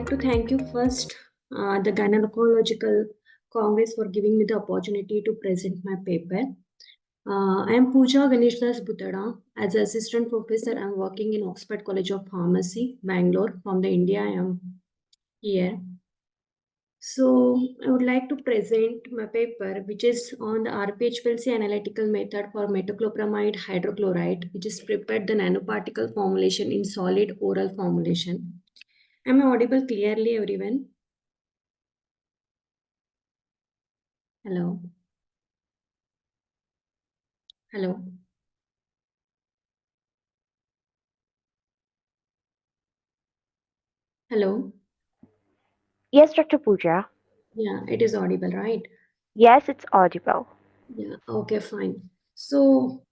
like to thank you first, the Gynecological Congress, for giving me the opportunity to present my paper. I am Pooja Ganeshdas Buttada. As an assistant professor, I am working in Oxford College of Pharmacy, Bangalore. From the India, I am here. So I would like to present my paper, which is on the RP-HPLC analytical method for metoclopramide hydrochloride, which is prepared the nanoparticle formulation in solid oral formulation. Am I audible clearly, everyone? Hello. Hello. Hello. Yes, Dr. Pooja. Yeah, it is audible, right? Yes, it's audible. Yeah, okay, fine. So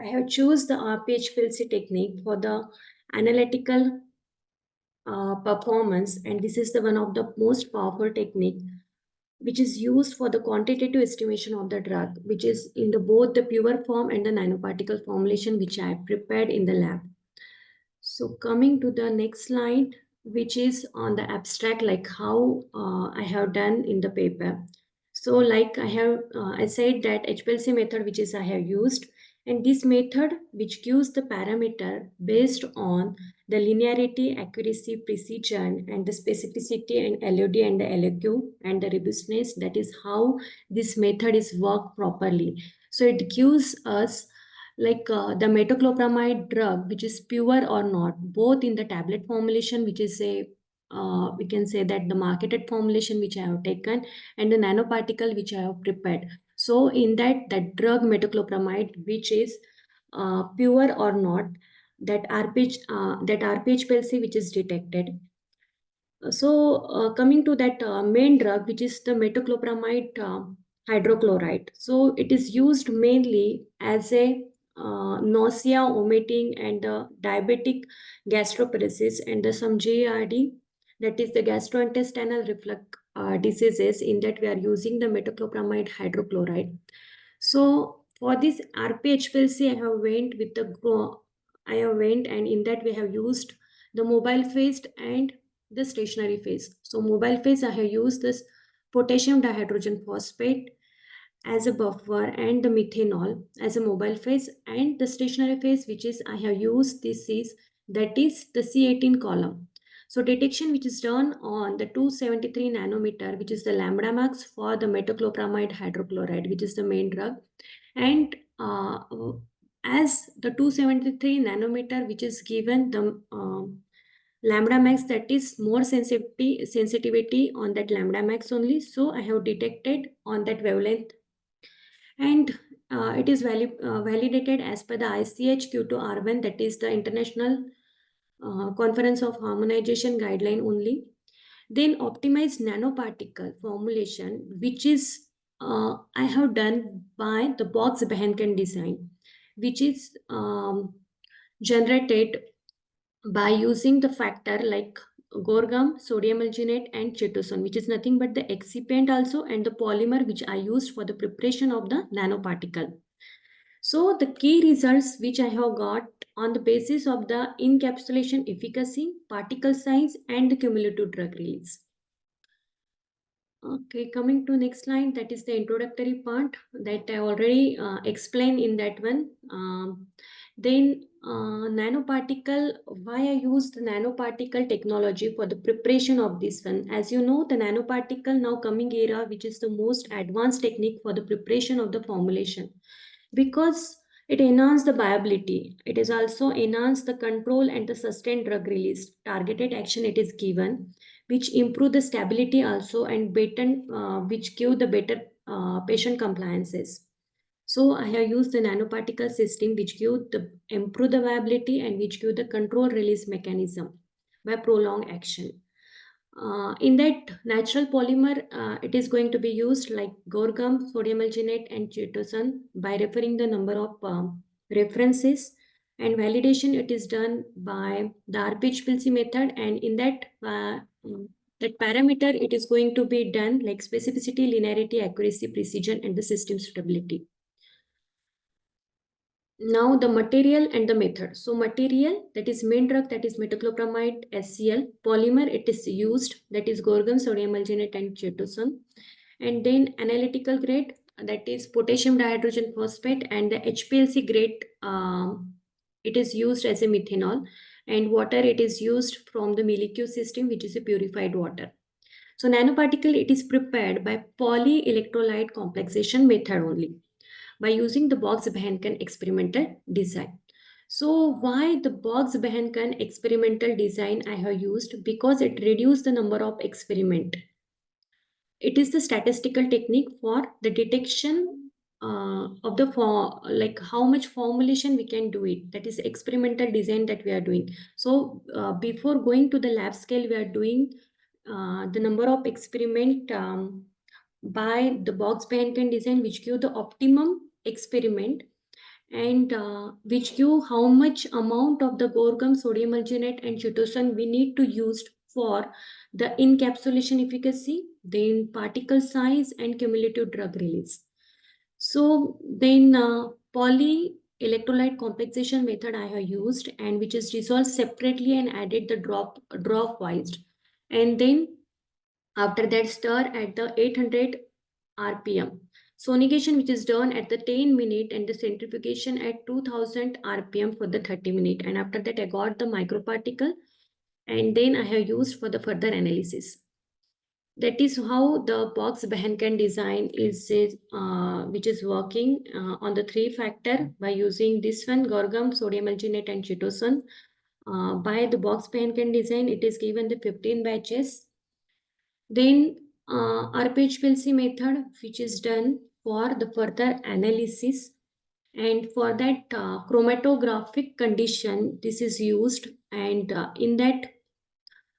I have choose the RP-HPLC technique for the analytical performance, and this is the one of the most powerful technique which is used for the quantitative estimation of the drug, which is in the both the pure form and the nanoparticle formulation which I have prepared in the lab. So coming to the next slide, which is on the abstract, like how I have done in the paper. So like I said that HPLC method, which is I have used, and this method which gives the parameter based on the linearity, accuracy, precision, and the specificity and LOD and the LQ and the robustness. That is how this method is worked properly. So it gives us like the metoclopramide drug, which is pure or not, both in the tablet formulation, which is a we can say that the marketed formulation which I have taken, and the nanoparticle which I have prepared. So in that drug metoclopramide, which is pure or not, that RPH-PLC which is detected. So coming to that main drug, which is the metoclopramide hydrochloride. So it is used mainly as a nausea, vomiting, and diabetic gastroparesis, and some GERD, that is the gastrointestinal reflux diseases. In that we are using the metoclopramide hydrochloride. So for this RP-HPLC, I have went, and in that we have used the mobile phase and the stationary phase. So mobile phase, I have used this potassium dihydrogen phosphate as a buffer and the methanol as a mobile phase, and the stationary phase, which is I have used that is the C18 column. So detection which is done on the 273 nanometer, which is the lambda max for the metoclopramide hydrochloride, which is the main drug, and as the 273 nanometer, which is given the lambda max, that is more sensitivity on that lambda max only. So I have detected on that wavelength, and it is validated as per the ICH Q2R1, that is the International Conference of Harmonization guideline only. Then optimized nanoparticle formulation, which is I have done by the Box-Behnken design, which is generated by using the factor like gorgum, sodium alginate, and chitosan, which is nothing but the excipient also, and the polymer which I used for the preparation of the nanoparticle. So the key results which I have got on the basis of the encapsulation efficacy, particle size, and the cumulative drug release. Okay, coming to next slide, that is the introductory part that I already explained in that one. Then nanoparticle, why I used nanoparticle technology for the preparation of this one. As you know, the nanoparticle now coming era, which is the most advanced technique for the preparation of the formulation, because it enhances the viability. It is also enhance the control and the sustained drug release. Targeted action it is given, which improve the stability also, and which give the better patient compliances. So I have used the nanoparticle system, which improve the viability and which give the control release mechanism by prolonged action. In that natural polymer, it is going to be used like gorgum, sodium alginate, and chitosan by referring the number of references. And validation, it is done by the RP-HPLC method, and in that parameter, it is going to be done like specificity, linearity, accuracy, precision, and the system suitability. Now the material and the method. So material, that is main drug, that is metoclopramide HCl. Polymer, it is used, that is gorgon, sodium alginate and chitosan. And then analytical grade, that is potassium dihydrogen phosphate, and the HPLC grade, it is used as a methanol. And water, it is used from the molecule system, which is a purified water. So nanoparticle, it is prepared by polyelectrolyte complexation method only, by using the Box-Behnken experimental design. So why the Box-Behnken experimental design I have used? Because it reduced the number of experiment. It is the statistical technique for the detection of the like how much formulation we can do it. That is experimental design that we are doing. So before going to the lab scale, we are doing the number of experiment by the Box-Behnken design, which give the optimum experiment, and which give how much amount of the gorgum, sodium alginate and chitosan we need to use for the encapsulation efficacy, then particle size and cumulative drug release. So then polyelectrolyte complexation method I have used, and which is dissolved separately and added the drop wise, and then after that, stir at the 800 RPM. Sonegation, which is done at the 10 minute, and the centrifugation at 2000 RPM for the 30 minute. And after that, I got the microparticle, and then I have used for the further analysis. That is how the Box-Behnken design is, which is working on the three factor by using this one, gorgum, sodium alginate, and chitosan. By the Box-Behnken design, it is given the 15 batches. Then RP-HPLC method, which is done for the further analysis, and for that chromatographic condition, this is used, and in that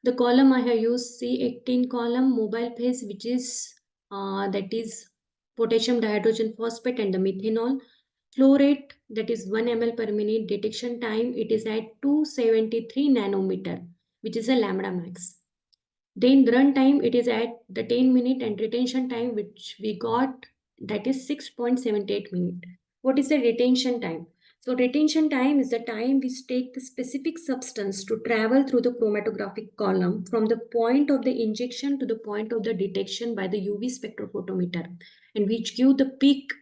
the column I have used C18 column mobile phase, which is that is potassium dihydrogen phosphate and the methanol. Flow rate, that is 1 ml per minute. Detection time, it is at 273 nanometer, which is a lambda max. Then run time, it is at the 10 minute, and retention time which we got, that is 6.78 minute. What is the retention time? So retention time is the time which take the specific substance to travel through the chromatographic column from the point of the injection to the point of the detection by the UV spectrophotometer, and which give the peak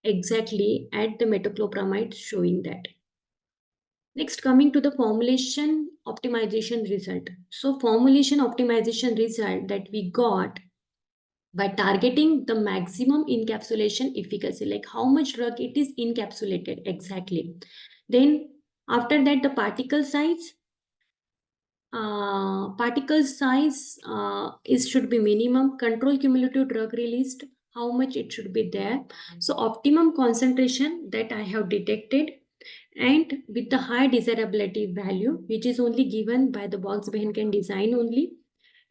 exactly at the metoclopramide, showing that. Next, coming to the formulation optimization result. So formulation optimization result that we got by targeting the maximum encapsulation efficacy, like how much drug it is encapsulated exactly. Then after that, the particle size is should be minimum. Control cumulative drug released, how much it should be there. So optimum concentration that I have detected, and with the high desirability value, which is only given by the Box-Behnken design only,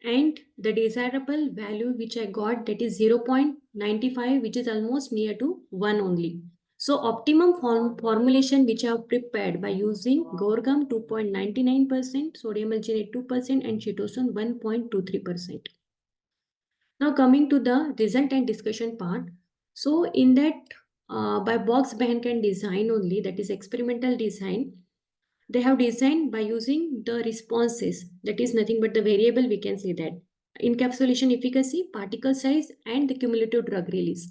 and the desirable value which I got, that is 0.95, which is almost near to 1 only. So optimum formulation which I have prepared by using gorgum 2.99%, sodium alginate 2%, and chitosan 1.23%. Now coming to the result and discussion part. So in that, by Box-Behnken design only, that is experimental design, they have designed by using the responses, that is nothing but the variable, we can say that encapsulation efficacy, particle size, and the cumulative drug release.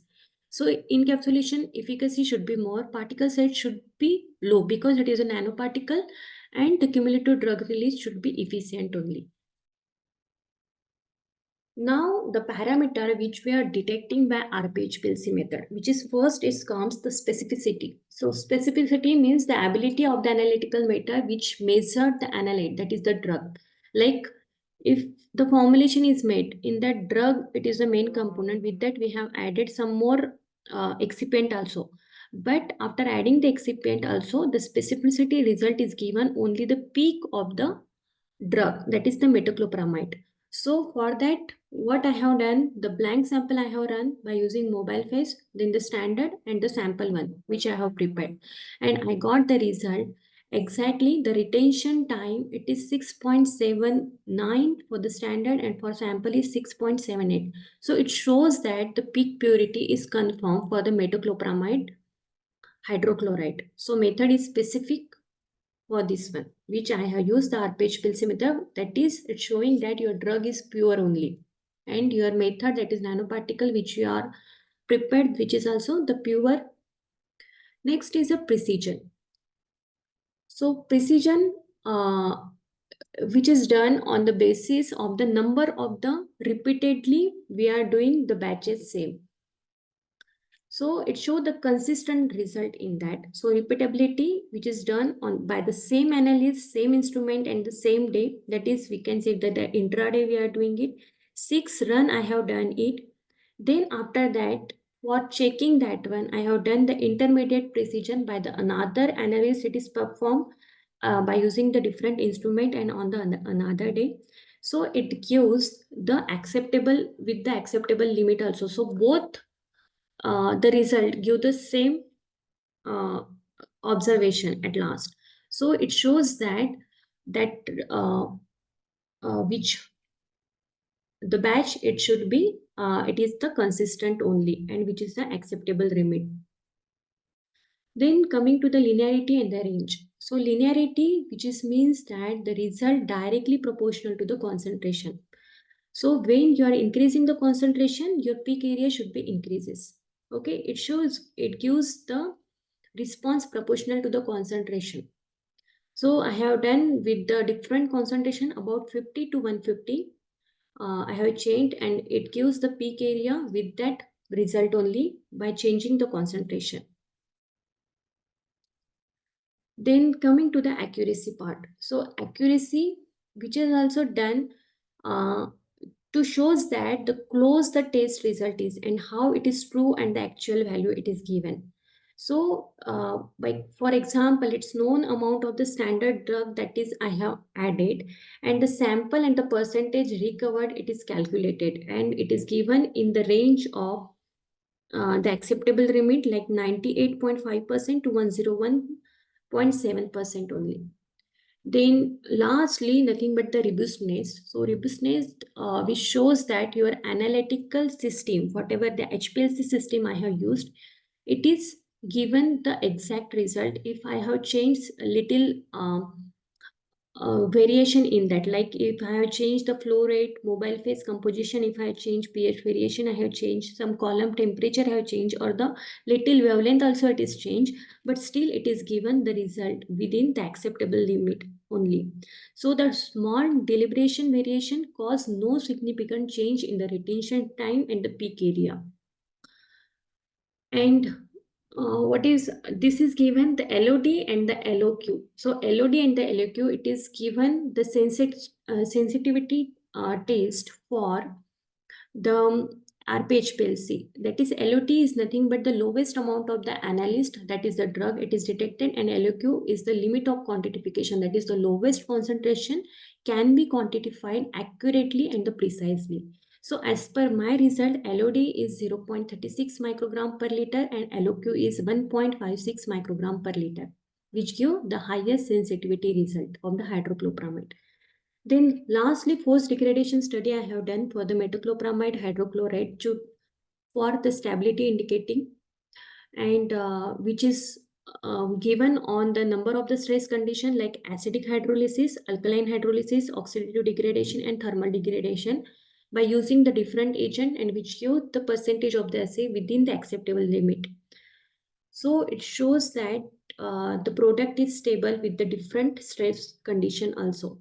So encapsulation efficacy should be more, particle size should be low because it is a nanoparticle, and the cumulative drug release should be efficient only. Now the parameter which we are detecting by RP-HPLC method, which is first is comes the specificity. So specificity means the ability of the analytical method which measure the analyte, that is the drug. Like if the formulation is made in that drug, it is the main component. With that we have added some more excipient also. But after adding the excipient also, the specificity result is given only the peak of the drug, that is the metoclopramide. So for that, what I have done, the blank sample I have run by using mobile phase, then the standard and the sample one, which I have prepared. And I got the result. Exactly the retention time, it is 6.79 for the standard, and for sample is 6.78. So it shows that the peak purity is confirmed for the metoclopramide hydrochloride. So method is specific for this one, which I have used the RP-HPLC method. That is, it's showing that your drug is pure only. And your method, that is nanoparticle, which you are prepared, which is also the pure. Next is a precision. So precision, which is done on the basis of the number of the repeatedly we are doing the batches same. So it shows the consistent result in that. So repeatability, which is done on by the same analyst, same instrument, and the same day. That is, we can say that the intraday we are doing it. 6 run I have done it. Then after that, for checking that one, I have done the intermediate precision by the another analyst. It is performed by using the different instrument and on the another day. So it gives the acceptable with the acceptable limit also. So both the result give the same uh, observation at last. So it shows that which the batch it should be it is the consistent only, and which is the acceptable limit. Then coming to the linearity and the range. So linearity, which is means that the result directly proportional to the concentration. So when you are increasing the concentration, your peak area should be increases. Okay, it gives the response proportional to the concentration. So I have done with the different concentration about 50 to 150. I have changed, and it gives the peak area with that result only by changing the concentration. Then coming to the accuracy part. So accuracy, which is also done uh, to shows that the close the test result is and how it is true and the actual value it is given. So like for example, it's known amount of the standard drug that is I have added, and the sample and the percentage recovered it is calculated, and it is given in the range of the acceptable limit like 98.5% to 101.7% only. Then lastly, nothing but the robustness. So robustness, which shows that your analytical system, whatever the HPLC system I have used, it is given the exact result. If I have changed a little variation in that, like if I have changed the flow rate, mobile phase composition, if I have changed pH variation, I have changed some column temperature, I have changed, or the little wavelength also it is changed, but still it is given the result within the acceptable limit only. So the small deliberation variation cause no significant change in the retention time and the peak area. And what is this is given the LOD and the LOQ. So LOD and the LOQ, it is given the sensitivity test for the RP-HPLC. That is, LOT is nothing but the lowest amount of the analyst, that is the drug it is detected, and LOQ is the limit of quantification, that is the lowest concentration can be quantified accurately and precisely. So as per my result, LOD is 0.36 microgram per liter and LOQ is 1.56 microgram per liter, which give the highest sensitivity result of the hydrochloride. Then lastly, force degradation study I have done for the metoclopramide hydrochloride for the stability indicating, and which is given on the number of the stress condition like acidic hydrolysis, alkaline hydrolysis, oxidative degradation, and thermal degradation by using the different agent, and which give the percentage of the assay within the acceptable limit. So it shows that the product is stable with the different stress condition also.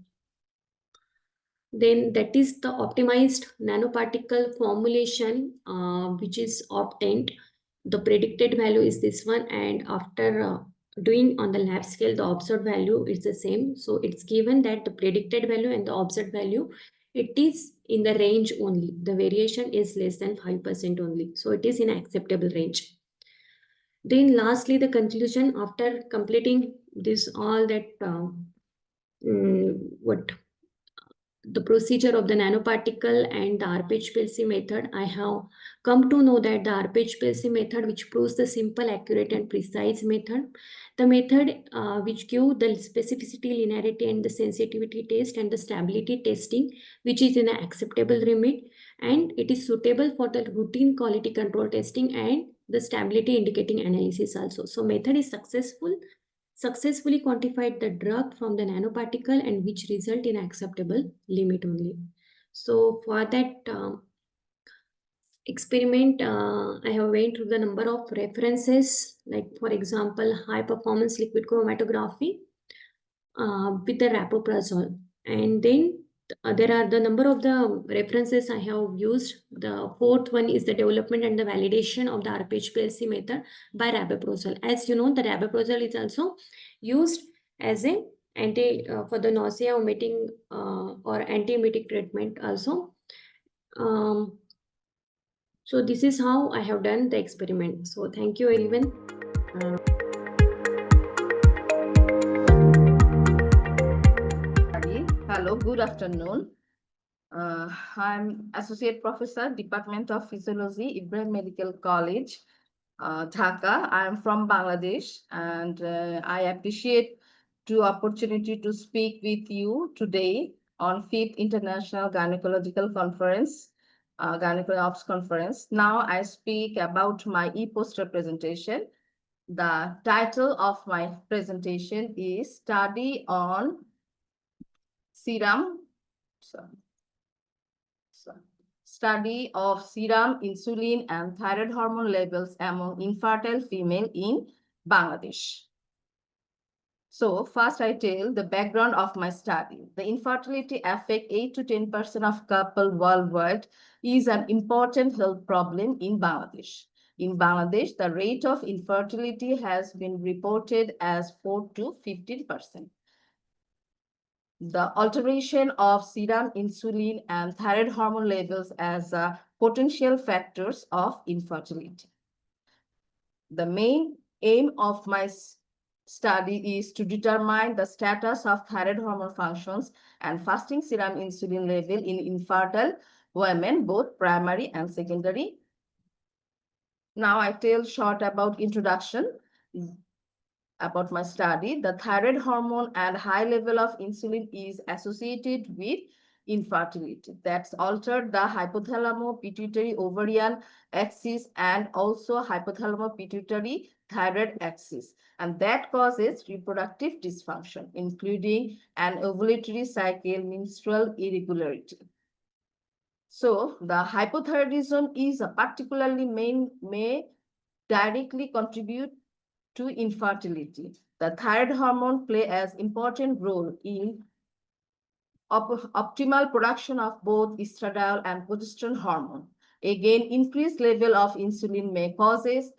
Then that is the optimized nanoparticle formulation which is obtained. The predicted value is this one, and after doing on the lab scale, the observed value is the same. So it's given that the predicted value and the observed value, it is in the range only. The variation is less than 5% only. So it is in acceptable range. Then lastly, the conclusion after completing this all that what the procedure of the nanoparticle and the RP-HPLC method, I have come to know that the RP-HPLC method, which proves the simple, accurate, and precise method, the method which give the specificity, linearity, and the sensitivity test and the stability testing, which is in an acceptable limit, and it is suitable for the routine quality control testing and the stability indicating analysis also. So method is successfully quantified the drug from the nanoparticle and which result in acceptable limit only. So for that experiment, I have went through the number of references, like for example, high performance liquid chromatography with the rapoprazole. And then there are the number of the references I have used. The fourth one is the development and the validation of the RP-HPLC method by rabeprazole. As you know, the rabeprazole is also used as a anti for the nausea vomiting or anti-emetic treatment also. So this is how I have done the experiment. So thank you everyone. Hello, good afternoon. I'm Associate Professor, Department of Physiology, Ibrahim Medical College, Dhaka. I'm from Bangladesh, and I appreciate the opportunity to speak with you today on 5th International Gynecological Conference, Gynecology Ops Conference. Now I speak about my e-poster presentation. The title of my presentation is Study on Serum. Study of serum, insulin, and thyroid hormone levels among infertile female in Bangladesh. So first I tell the background of my study. The infertility affect 8 to 10% of couple worldwide is an important health problem in Bangladesh. In Bangladesh, the rate of infertility has been reported as 4 to 15%. The alteration of serum, insulin, and thyroid hormone levels as potential factors of infertility. The main aim of my study is to determine the status of thyroid hormone functions and fasting serum insulin level in infertile women, both primary and secondary. Now I tell short about introduction. About my study, the thyroid hormone and high level of insulin is associated with infertility. That's altered the hypothalamo-pituitary ovarian axis and also hypothalamo-pituitary thyroid axis. And that causes reproductive dysfunction, including an ovulatory cycle, menstrual irregularity. So the hypothyroidism is a particularly may directly contribute to infertility. The thyroid hormone play as important role in optimal production of both estradiol and progesterone hormone. Again, increased level of insulin may causes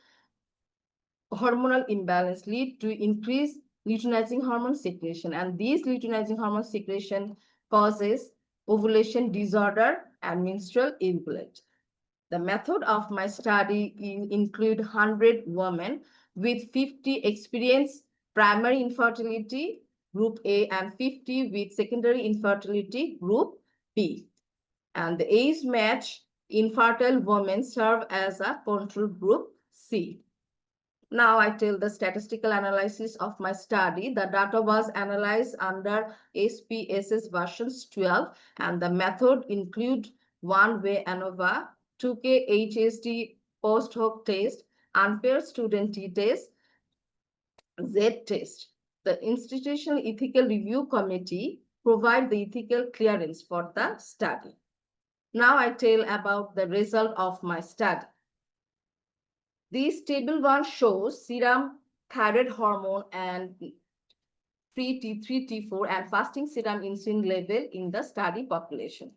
hormonal imbalance, lead to increased luteinizing hormone secretion, and these luteinizing hormone secretion causes ovulation disorder and menstrual irregularity. The method of my study include 100 women with 50 experienced primary infertility, group A, and 50 with secondary infertility, group B. And the age match infertile women serve as a control group C. Now I tell the statistical analysis of my study. The data was analyzed under SPSS versions 12, and the method include one-way ANOVA, 2K HSD post-hoc test, unpaired student t-test, Z test. The Institutional Ethical Review Committee provide the ethical clearance for the study. Now I tell about the result of my study. This table 1 shows serum thyroid hormone and free T3, T4 and fasting serum insulin level in the study population.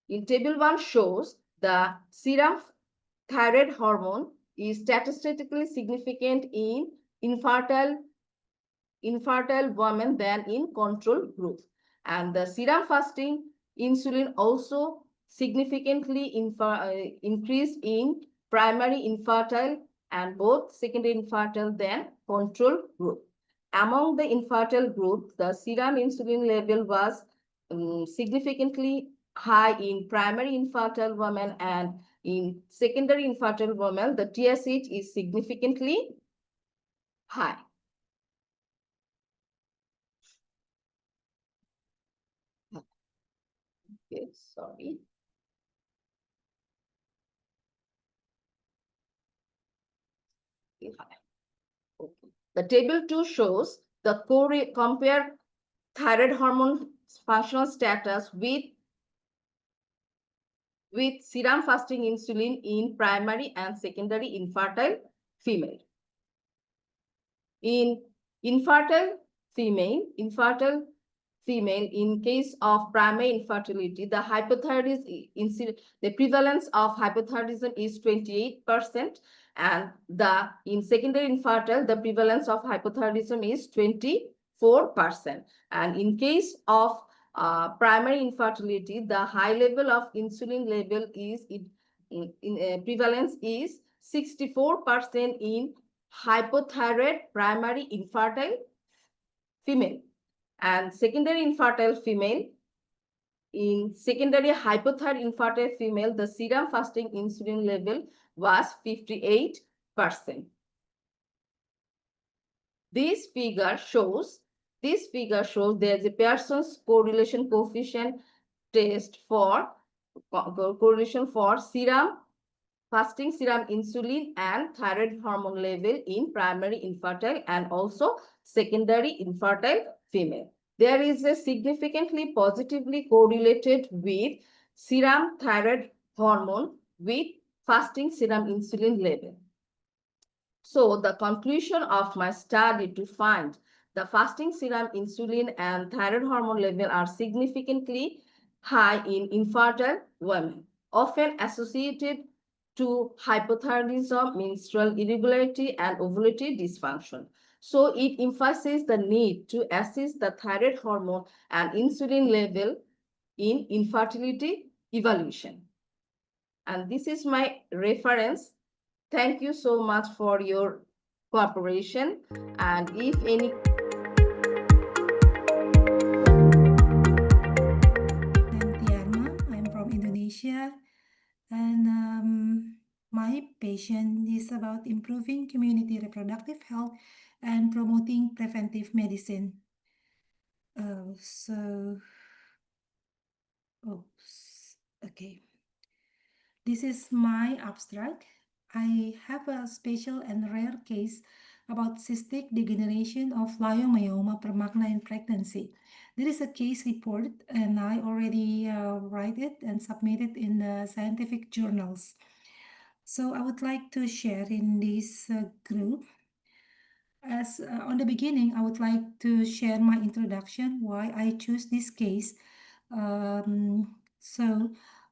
In table 1 shows the serum thyroid hormone is statistically significant in infertile women than in control group. And the serum fasting insulin also significantly increased in primary infertile and both secondary infertile than control group. Among the infertile group, the serum insulin level was significantly high in primary infertile women, and in secondary infertile women, the TSH is significantly high. Okay, sorry. The table 2 shows the compare thyroid hormone functional status with serum fasting insulin in primary and secondary infertile female. In infertile female, in case of primary infertility, the prevalence of hypothyroidism is 28%, and in secondary infertile, the prevalence of hypothyroidism is 24%. And in case of primary infertility, the high level of insulin level is prevalence is 64% in hypothyroid primary infertile female, and secondary infertile female. In secondary hypothyroid infertile female, the serum fasting insulin level was 58%. This figure shows there is a Pearson's correlation coefficient test for correlation for fasting serum insulin and thyroid hormone level in primary infertile and also secondary infertile female. There is a significantly positively correlated with serum thyroid hormone with fasting serum insulin level. So the conclusion of my study to find the fasting serum insulin and thyroid hormone level are significantly high in infertile women, often associated to hypothyroidism, menstrual irregularity, and ovulatory dysfunction. So it emphasizes the need to assess the thyroid hormone and insulin level in infertility evaluation. And this is my reference. Thank you so much for your cooperation. And if any... I'm Tiarma. I'm from Indonesia. And my passion is about improving community reproductive health and promoting preventive medicine. Okay. This is my abstract. I have a special and rare case about cystic degeneration of leiomyoma permagna in pregnancy. There is a case report, and I already write it and submit it in the scientific journals. So I would like to share in this group. As on the beginning, I would like to share my introduction, why I choose this case. So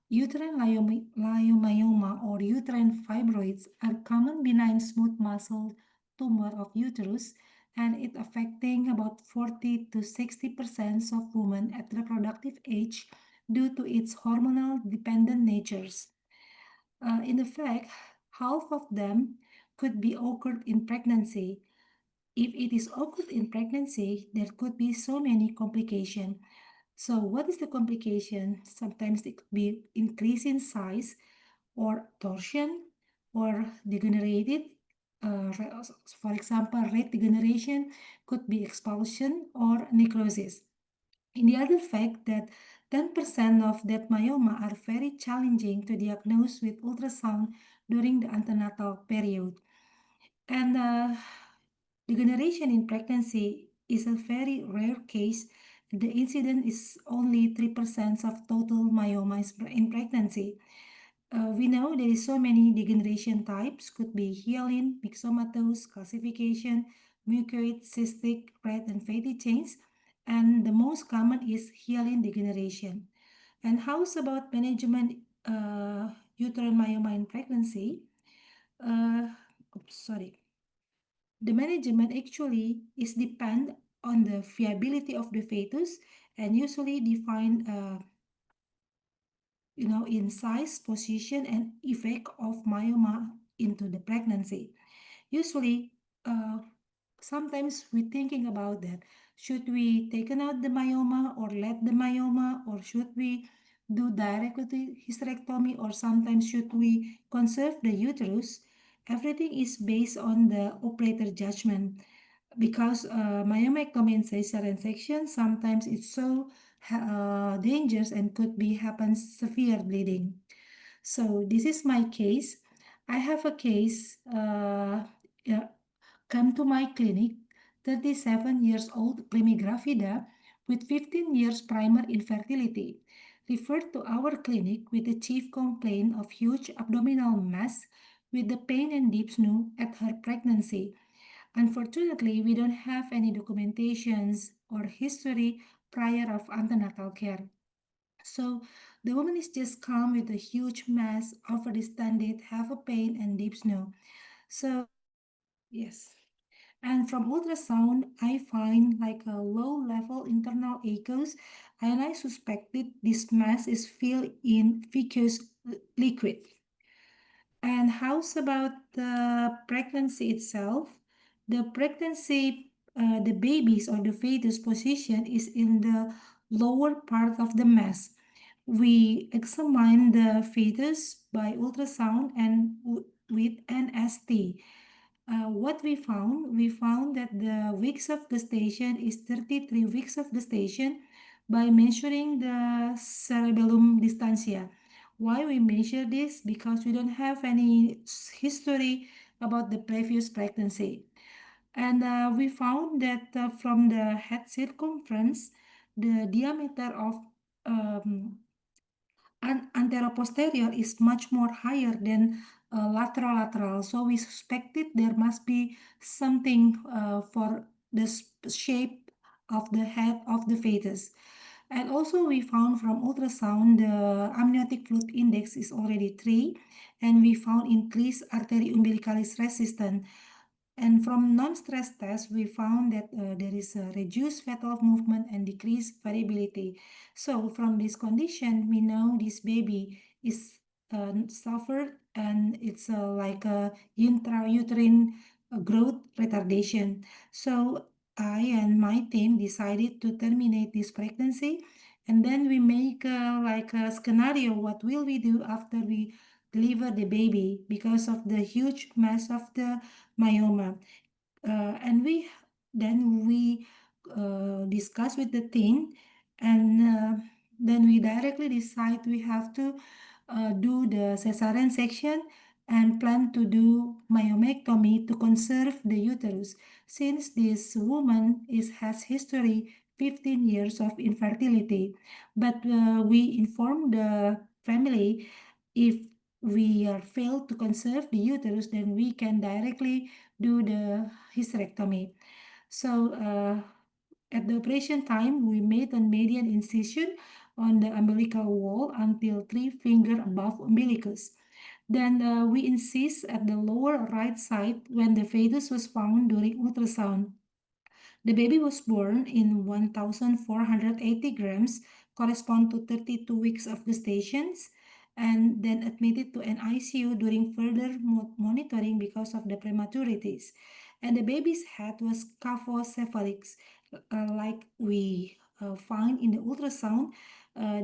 uterine leiomyoma or uterine fibroids are common benign smooth muscle tumor of uterus, and it affecting about 40 to 60% of women at reproductive age due to its hormonal dependent natures. In fact, half of them could be occurred in pregnancy. If it is occurred in pregnancy, there could be so many complications. So what is the complication? Sometimes it could be increase in size or torsion or degenerated. For example, red degeneration could be expulsion or necrosis. In the other fact that 10% of that myoma are very challenging to diagnose with ultrasound during the antenatal period. And degeneration in pregnancy is a very rare case. The incidence is only 3% of total myomas in pregnancy. We know there is so many degeneration types, could be hyaline, myxomatous, calcification, mucoid, cystic, red, and fatty chains. And the most common is hyaline degeneration. And how's about management uterine myoma in pregnancy? The management actually is depend on the viability of the fetus and usually defined in size, position, and effect of myoma into the pregnancy. Usually, sometimes we're thinking about that. Should we taken out the myoma or let the myoma, or should we do direct hysterectomy, or sometimes should we conserve the uterus? Everything is based on the operator judgment, because myomectomy and cesarean section, sometimes it's so dangerous and could be happen severe bleeding. So this is my case. I have a case come to my clinic, 37 years old primigravida with 15 years prior infertility, referred to our clinic with the chief complaint of huge abdominal mass with the pain and dyspnea at her pregnancy. Unfortunately, we don't have any documentations or history prior of antenatal care. So the woman is just come with a huge mass, over distended, have a pain and dyspnea. So yes. And from ultrasound, I find like a low level internal echoes, and I suspected this mass is filled in viscous liquid. And how's about the pregnancy itself? The pregnancy, the baby's or the fetus position is in the lower part of the mass. We examine the fetus by ultrasound and with an ST. What we found? We found that the weeks of gestation is 33 weeks of gestation by measuring the cerebellum distantia. Why we measure this? Because we don't have any history about the previous pregnancy. And we found that from the head circumference, the diameter of um, anteroposterior is much more higher than lateral. So we suspected there must be something for the shape of the head of the fetus. And also we found from ultrasound the amniotic fluid index is already 3, and we found increased artery umbilicalis resistance. And from non-stress test, we found that there is a reduced fetal movement and decreased variability. So from this condition, we know this baby is suffered and it's like a intrauterine growth retardation. So I and my team decided to terminate this pregnancy, and then we make like a scenario, what will we do after we deliver the baby because of the huge mass of the myoma. And we discuss with the team, and then we directly decide we have to do the cesarean section and plan to do myomectomy to conserve the uterus, since this woman has history 15 years of infertility. But we inform the family, if we are failed to conserve the uterus, then we can directly do the hysterectomy. So at the operation time, we made a median incision on the umbilical wall until 3 finger above umbilicus. Then we incise at the lower right side when the fetus was found during ultrasound. The baby was born in 1,480 grams, correspond to 32 weeks of gestations, and then admitted to an ICU during further monitoring because of the prematurities. And the baby's head was kyphocephalic, like we find in the ultrasound.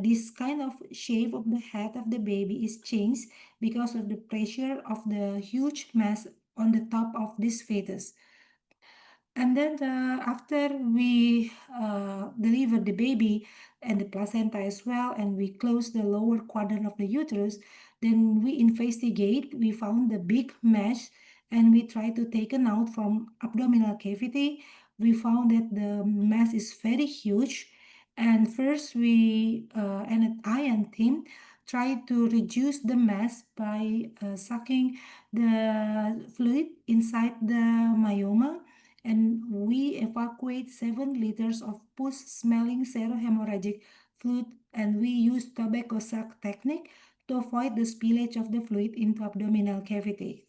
This kind of shape of the head of the baby is changed because of the pressure of the huge mass on the top of this fetus. And then after we deliver the baby and the placenta as well, and we close the lower quadrant of the uterus, then we investigate. We found the big mesh, and we try to take it out from abdominal cavity. We found that the mass is very huge. And first and I and team try to reduce the mass by sucking the fluid inside the myoma, and we evacuate 7 liters of pus-smelling serohemorrhagic fluid, and we use tobacco sack technique to avoid the spillage of the fluid into abdominal cavity.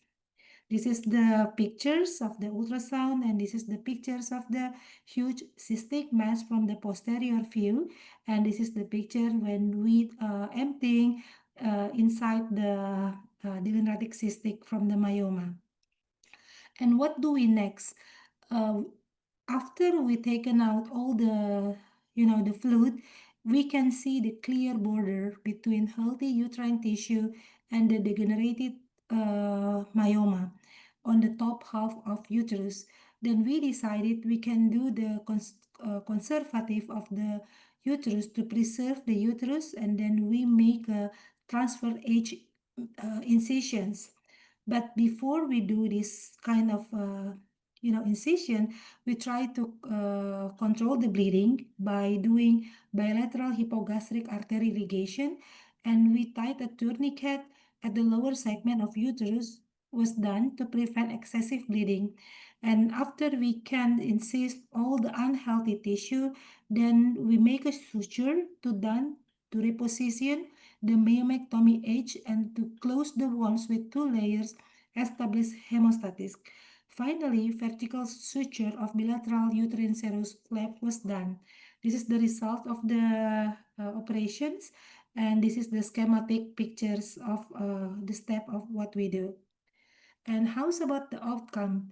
This is the pictures of the ultrasound, and this is the pictures of the huge cystic mass from the posterior view, and this is the picture when we emptying inside the degenerative cystic from the myoma. And what do we next? After we taken out all the, the fluid, we can see the clear border between healthy uterine tissue and the degenerated myoma on the top half of uterus. Then we decided we can do the conservative of the uterus to preserve the uterus, and then we make transfer edge incisions. But before we do this kind of incision, we try to control the bleeding by doing bilateral hypogastric artery irrigation, and we tied a tourniquet at the lower segment of uterus was done to prevent excessive bleeding. And after we can incise all the unhealthy tissue, then we make a suture to reposition the myomectomy edge and to close the wounds with 2 layers, establish hemostasis. Finally, vertical suture of bilateral uterine serous flap was done. This is the result of the operations, and this is the schematic pictures of the step of what we do. And how's about the outcome?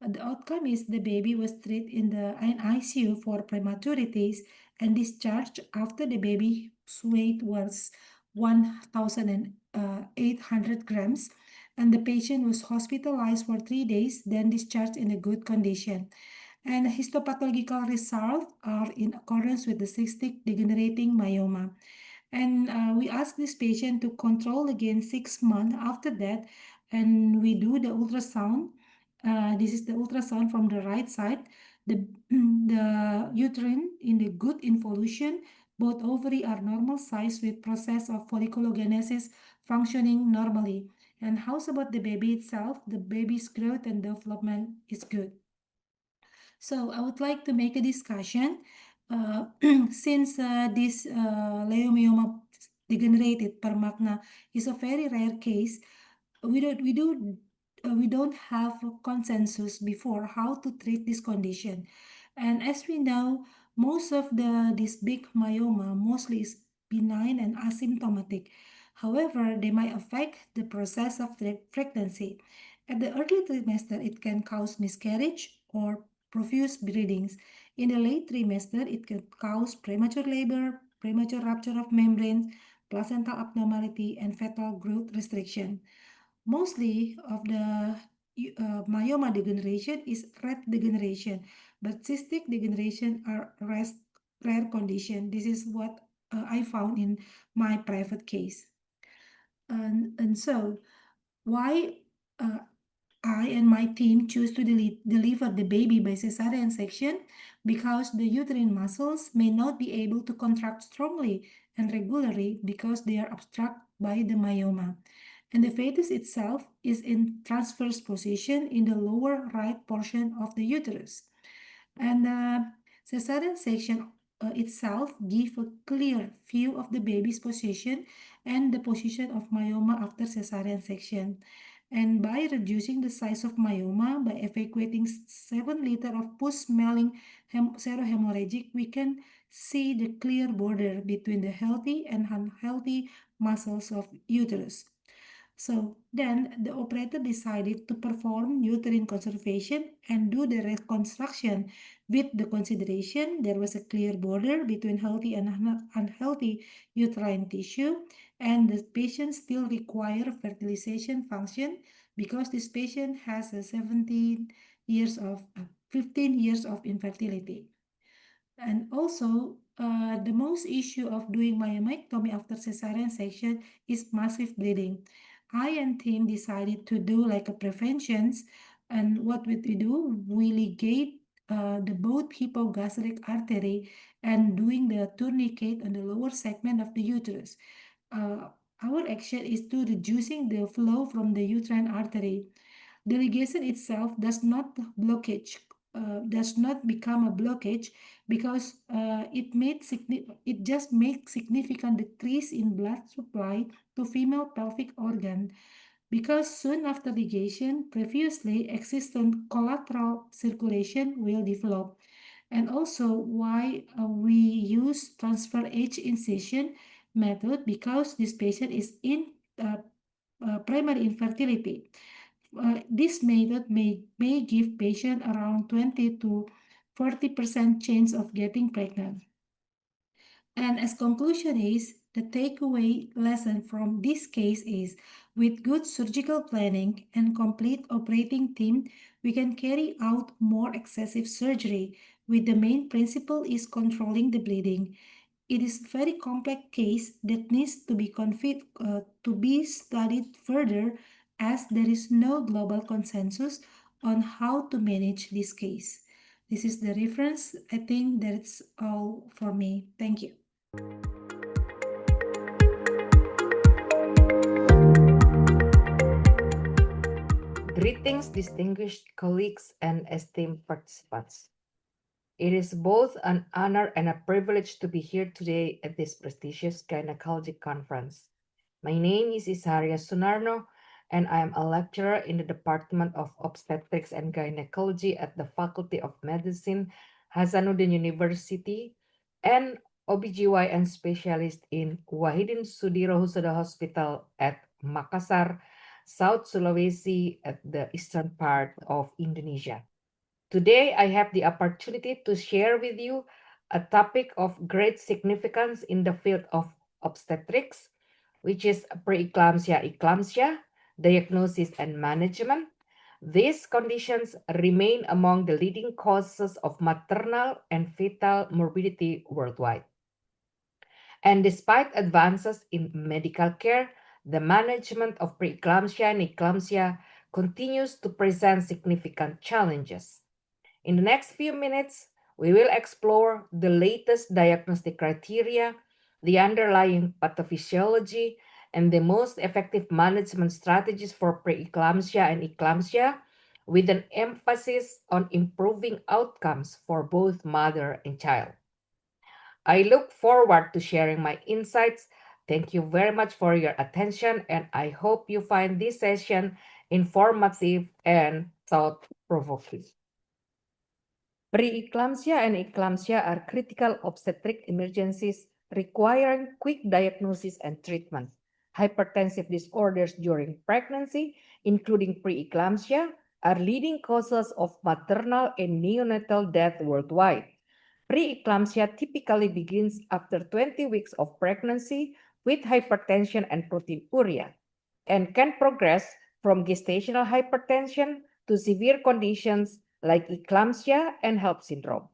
The outcome is the baby was treated in the ICU for prematurities and discharged after the baby's weight was 1,800 grams, and the patient was hospitalized for 3 days, then discharged in a good condition. And histopathological results are in accordance with the cystic degenerating myoma. And we ask this patient to control again 6 months after that, and we do the ultrasound. This is the ultrasound from the right side. The, the uterine in the good involution, both ovary are normal size with process of folliculogenesis functioning normally. And how's about the baby itself? The baby's growth and development is good. So I would like to make a discussion since this leiomyoma degenerated permagna is a very rare case. We don't have a consensus before how to treat this condition, and as we know, most of this big myoma mostly is benign and asymptomatic. However, they might affect the process of the pregnancy. At the early trimester, it can cause miscarriage or profuse bleedings. In the late trimester, it can cause premature labor, premature rupture of membranes, placental abnormality, and fetal growth restriction. Mostly of the myoma degeneration is red degeneration, but cystic degeneration are rare condition. This is what I found in my private case. And so, why I and my team choose to deliver the baby by cesarean section? Because the uterine muscles may not be able to contract strongly and regularly because they are obstructed by the myoma. And the fetus itself is in transverse position in the lower right portion of the uterus. And cesarean section itself give a clear view of the baby's position and the position of myoma after cesarean section. And by reducing the size of myoma by evacuating 7 liters of post-smelling serohemorrhagic, we can see the clear border between the healthy and unhealthy muscles of uterus. So then the operator decided to perform uterine conservation and do the reconstruction with the consideration there was a clear border between healthy and unhealthy uterine tissue, and the patient still require fertilization function because this patient has a 15 years of infertility. And also, the most issue of doing myomectomy after cesarean section is massive bleeding. I and team decided to do like a preventions, and what we do, we ligate the both hypogastric artery and doing the tourniquet on the lower segment of the uterus. Our action is to reducing the flow from the uterine artery. The ligation itself does not become a blockage because it just makes significant decrease in blood supply to female pelvic organ, because soon after ligation previously existent collateral circulation will develop. And also why we use transfer edge incision method, because this patient is in primary infertility. This method may give patient around 20 to 40% chance of getting pregnant. And as conclusion is, the takeaway lesson from this case is, with good surgical planning and complete operating team, we can carry out more excessive surgery, with the main principle is controlling the bleeding. It is a very complex case that needs to be studied further, as there is no global consensus on how to manage this case. This is the reference. I think that's all for me. Thank you. Greetings, distinguished colleagues and esteemed participants. It is both an honor and a privilege to be here today at this prestigious gynecology conference. My name is Isaria Sunarno, and I am a lecturer in the Department of Obstetrics and Gynecology at the Faculty of Medicine, Hasanuddin University, and OBGYN specialist in Wahidin Sudirohusodo Hospital at Makassar, South Sulawesi at the eastern part of Indonesia. Today, I have the opportunity to share with you a topic of great significance in the field of obstetrics, which is preeclampsia, diagnosis and management. These conditions remain among the leading causes of maternal and fetal morbidity worldwide. And despite advances in medical care, the management of preeclampsia and eclampsia continues to present significant challenges. In the next few minutes, we will explore the latest diagnostic criteria, the underlying pathophysiology, and the most effective management strategies for preeclampsia and eclampsia, with an emphasis on improving outcomes for both mother and child. I look forward to sharing my insights. Thank you very much for your attention, and I hope you find this session informative and thought-provoking. Preeclampsia and eclampsia are critical obstetric emergencies requiring quick diagnosis and treatment. Hypertensive disorders during pregnancy, including preeclampsia, are leading causes of maternal and neonatal death worldwide. Preeclampsia typically begins after 20 weeks of pregnancy with hypertension and proteinuria, and can progress from gestational hypertension to severe conditions like eclampsia and HELLP syndrome.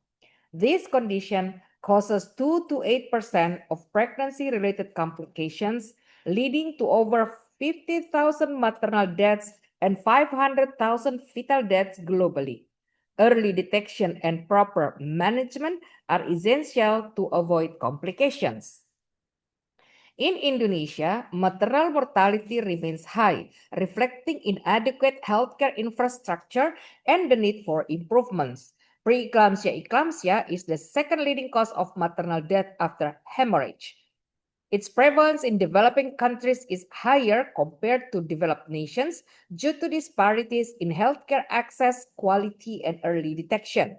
This condition causes 2 to 8% of pregnancy-related complications, leading to over 50,000 maternal deaths and 500,000 fetal deaths globally. Early detection and proper management are essential to avoid complications. In Indonesia, maternal mortality remains high, reflecting inadequate healthcare infrastructure and the need for improvements. Preeclampsia-eclampsia is the second leading cause of maternal death after hemorrhage. Its prevalence in developing countries is higher compared to developed nations due to disparities in healthcare access, quality, and early detection.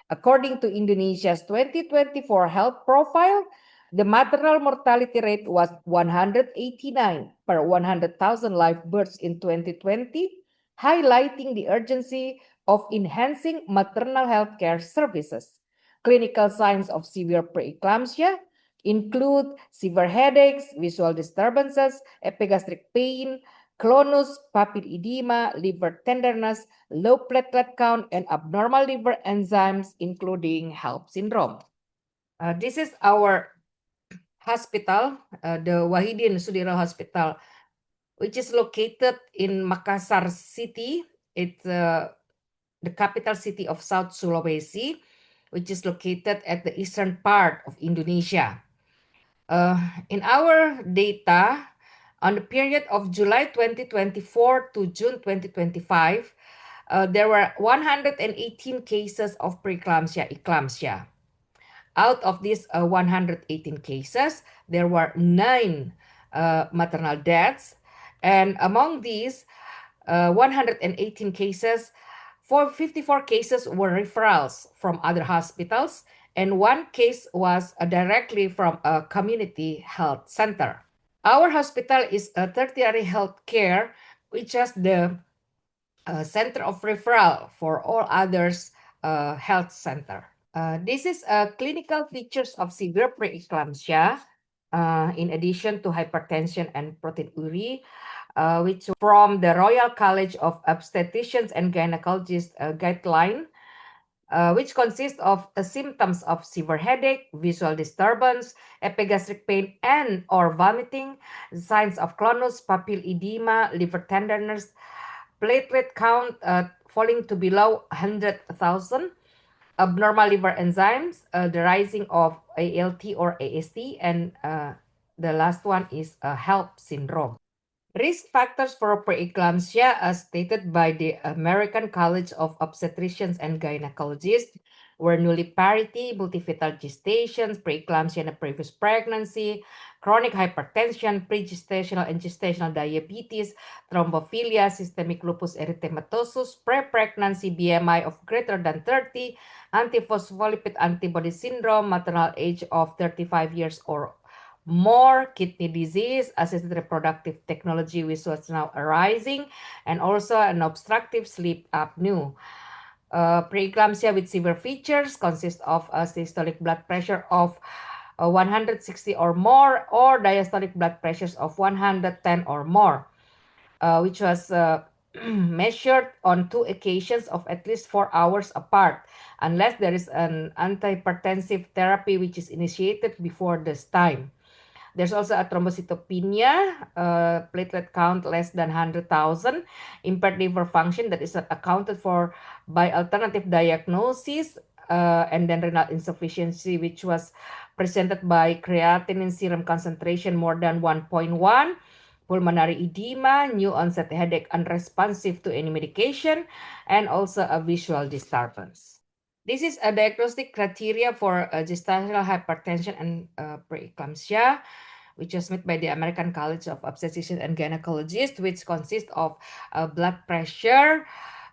According to Indonesia's 2024 health profile, the maternal mortality rate was 189 per 100,000 live births in 2020, highlighting the urgency of enhancing maternal healthcare services. Clinical signs of severe preeclampsia include severe headaches, visual disturbances, epigastric pain, clonus, papilledema, liver tenderness, low platelet count, and abnormal liver enzymes, including HELLP syndrome. This is our hospital, the Wahidin Sudiro Hospital, which is located in Makassar City. It's the capital city of South Sulawesi, which is located at the eastern part of Indonesia. In our data, on the period of July 2024 to June 2025, there were 118 cases of preeclampsia-eclampsia. Out of these 118 cases, there were 9 maternal deaths. And among these 118 cases, 54 cases were referrals from other hospitals, and 1 case was directly from a community health center. Our hospital is a tertiary health care, which has the center of referral for all others health center. This is clinical features of severe preeclampsia, in addition to hypertension and proteinuria, which from the Royal College of Obstetricians and Gynecologists guideline. which consists of symptoms of severe headache, visual disturbance, epigastric pain, and or vomiting, signs of clonus, papille edema, liver tenderness, platelet count falling to below 100,000, abnormal liver enzymes, the rising of ALT or AST, and the last one is HELP syndrome. Risk factors for preeclampsia, as stated by the American College of Obstetricians and Gynecologists, were nulliparity, multifetal gestations, preeclampsia in a previous pregnancy, chronic hypertension, pregestational and gestational diabetes, thrombophilia, systemic lupus erythematosus, pre-pregnancy BMI of greater than 30, antiphospholipid antibody syndrome, maternal age of 35 years or more, kidney disease, assisted reproductive technology, which was now arising, and also an obstructive sleep apnea. Preeclampsia with severe features consists of a systolic blood pressure of 160 or more, or diastolic blood pressures of 110 or more, which was measured on 2 occasions of at least 4 hours apart, unless there is an antihypertensive therapy which is initiated before this time. There's also a thrombocytopenia, platelet count less than 100,000, impaired liver function that is accounted for by alternative diagnosis, and then renal insufficiency, which was presented by creatinine serum concentration more than 1.1, pulmonary edema, new onset headache unresponsive to any medication, and also a visual disturbance. This is a diagnostic criteria for gestational hypertension and preeclampsia, which was made by the American College of Obstetricians and Gynecologists, which consists of blood pressure,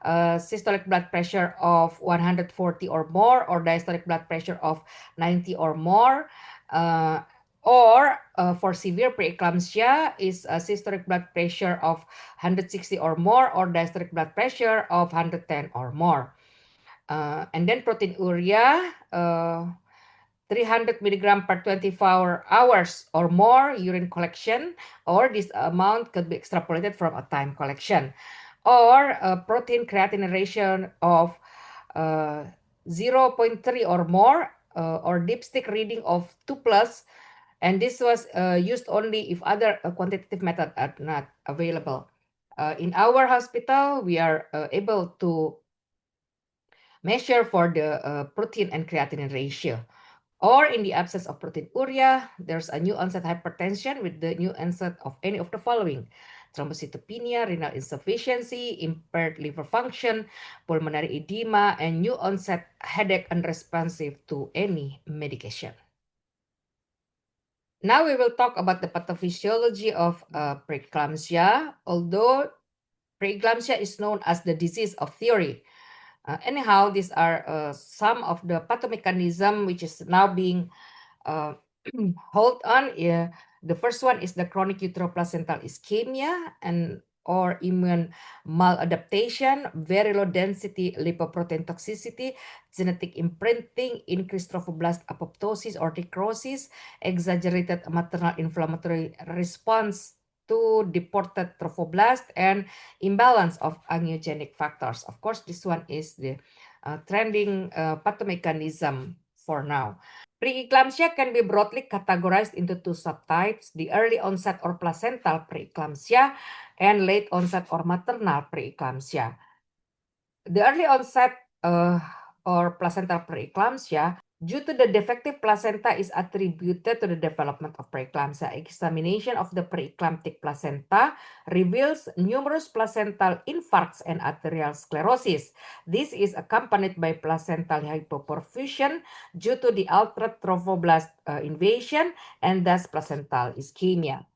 systolic blood pressure of 140 or more, or diastolic blood pressure of 90 or more, or for severe preeclampsia is a systolic blood pressure of 160 or more, or diastolic blood pressure of 110 or more. And then proteinuria, 300 milligram per 24 hours or more urine collection, or this amount could be extrapolated from a time collection, or protein creatinine ratio of 0.3 or more, or dipstick reading of 2 plus, and this was used only if other quantitative methods are not available. In our hospital, we are able to measure for the protein and creatinine ratio. Or in the absence of proteinuria, there's a new onset hypertension with the new onset of any of the following: thrombocytopenia, renal insufficiency, impaired liver function, pulmonary edema, and new onset headache unresponsive to any medication. Now we will talk about the pathophysiology of preeclampsia. Although preeclampsia is known as the disease of theory, anyhow, these are some of the pathomechanism which is now being hold on. The first one is the chronic uteroplacental ischemia and or immune maladaptation, very low density lipoprotein toxicity, genetic imprinting, increased trophoblast apoptosis or necrosis, exaggerated maternal inflammatory response to deported trophoblast, and imbalance of angiogenic factors. Of course, this one is the trending pathomechanism for now. Preeclampsia can be broadly categorized into 2 subtypes: the early onset or placental preeclampsia and late onset or maternal preeclampsia. The early onset or placental preeclampsia, due to the defective placenta, is attributed to the development of preeclampsia. Examination of the preeclamptic placenta reveals numerous placental infarcts and arterial sclerosis. This is accompanied by placental hypoperfusion due to the altered trophoblast invasion and thus placental ischemia.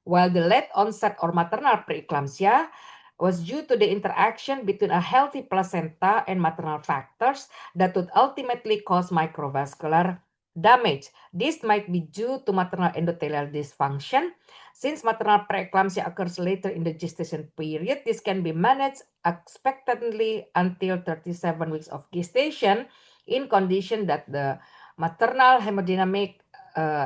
While the late onset or maternal preeclampsia was due to the interaction between a healthy placenta and maternal factors that would ultimately cause microvascular damage. This might be due to maternal endothelial dysfunction. Since maternal preeclampsia occurs later in the gestation period, this can be managed expectantly until 37 weeks of gestation, in condition that the maternal hemodynamic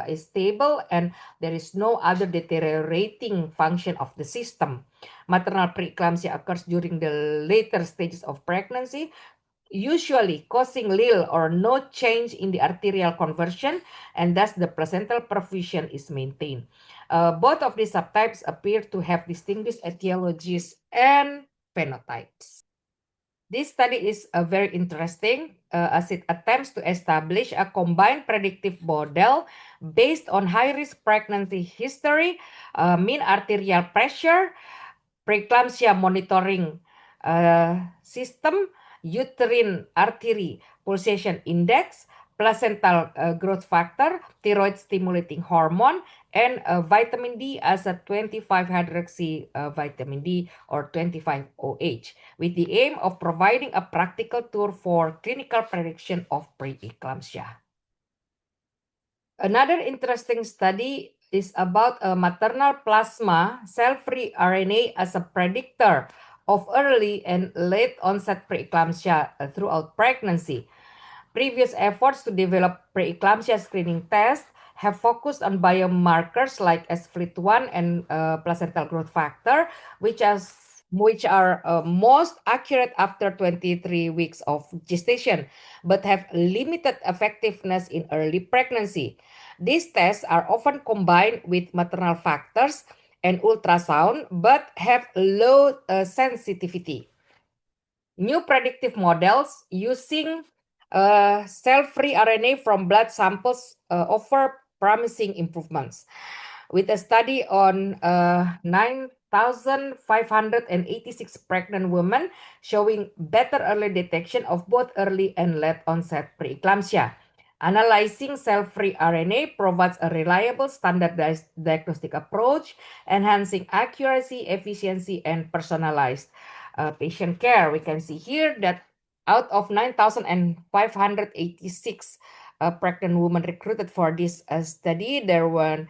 is stable and there is no other deteriorating function of the system. Maternal preeclampsia occurs during the later stages of pregnancy, usually causing little or no change in the arterial conversion, and thus the placental perfusion is maintained. Both of these subtypes appear to have distinguished etiologies and phenotypes. This study is very interesting as it attempts to establish a combined predictive model based on high-risk pregnancy history, mean arterial pressure, preeclampsia monitoring system, uterine artery pulsation index, placental growth factor, thyroid stimulating hormone, and vitamin D as a 25-hydroxy vitamin D or 25-OH, with the aim of providing a practical tool for clinical prediction of preeclampsia. Another interesting study is about maternal plasma cell-free RNA as a predictor of early and late onset preeclampsia throughout pregnancy. Previous efforts to develop preeclampsia screening tests have focused on biomarkers like SFLT1 and placental growth factor, which are most accurate after 23 weeks of gestation, but have limited effectiveness in early pregnancy. These tests are often combined with maternal factors and ultrasound, but have low sensitivity. New predictive models using cell-free RNA from blood samples offer promising improvements. With a study on 9,586 pregnant women showing better early detection of both early and late onset preeclampsia. Analyzing cell-free RNA provides a reliable standardized diagnostic approach, enhancing accuracy, efficiency, and personalized patient care. We can see here that out of 9,586 pregnant women recruited for this study, there were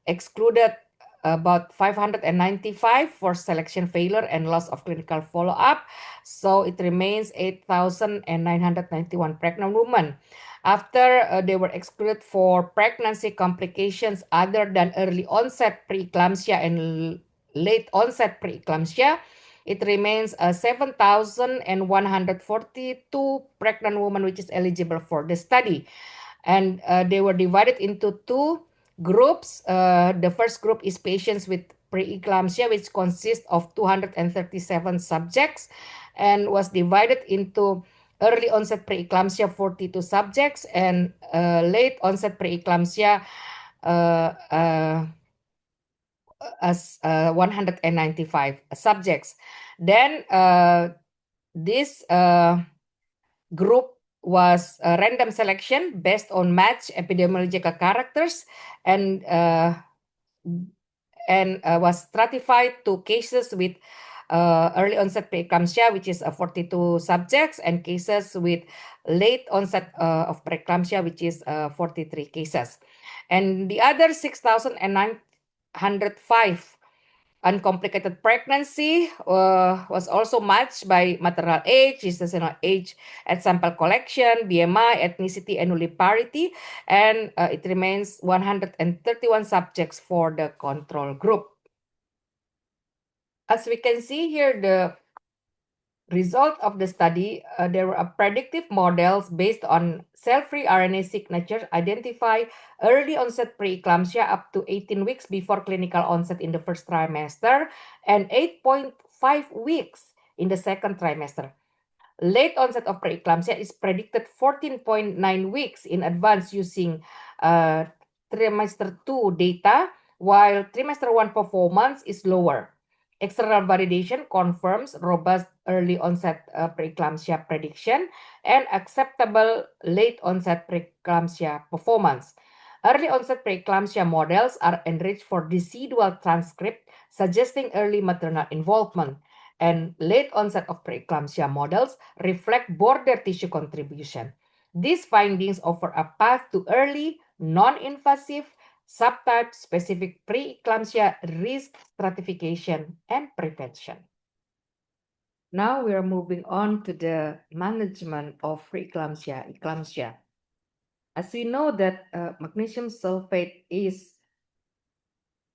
excluded about 595 for selection failure and loss of clinical follow-up. So it remains 8,991 pregnant women. After they were excluded for pregnancy complications other than early onset preeclampsia and late onset preeclampsia, it remains 7,142 pregnant women which is eligible for the study. And they were divided into two groups. The first group is patients with preeclampsia, which consists of 237 subjects and was divided into early onset preeclampsia 42 subjects and late onset preeclampsia as 195 subjects. Then this group was a random selection based on matched epidemiological characters and was stratified to cases with early onset preeclampsia, which is 42 subjects, and cases with late onset of preeclampsia, which is 43 cases. And the other 6,905 uncomplicated pregnancy was also matched by maternal age, gestational age at sample collection, BMI, ethnicity, and nulliparity, and it remains 131 subjects for the control group. As we can see here, the result of the study, there were predictive models based on cell-free RNA signatures identify early onset preeclampsia up to 18 weeks before clinical onset in the first trimester and 8.5 weeks in the second trimester. Late onset of preeclampsia is predicted 14.9 weeks in advance using trimester 2 data, while trimester 1 performance is lower. External validation confirms robust early onset preeclampsia prediction and acceptable late onset preeclampsia performance. Early onset preeclampsia models are enriched for residual transcript, suggesting early maternal involvement, and late onset of preeclampsia models reflect border tissue contribution. These findings offer a path to early, non-invasive, subtype-specific preeclampsia risk stratification and prevention. Now we are moving on to the management of preeclampsia, eclampsia. As we know that magnesium sulfate is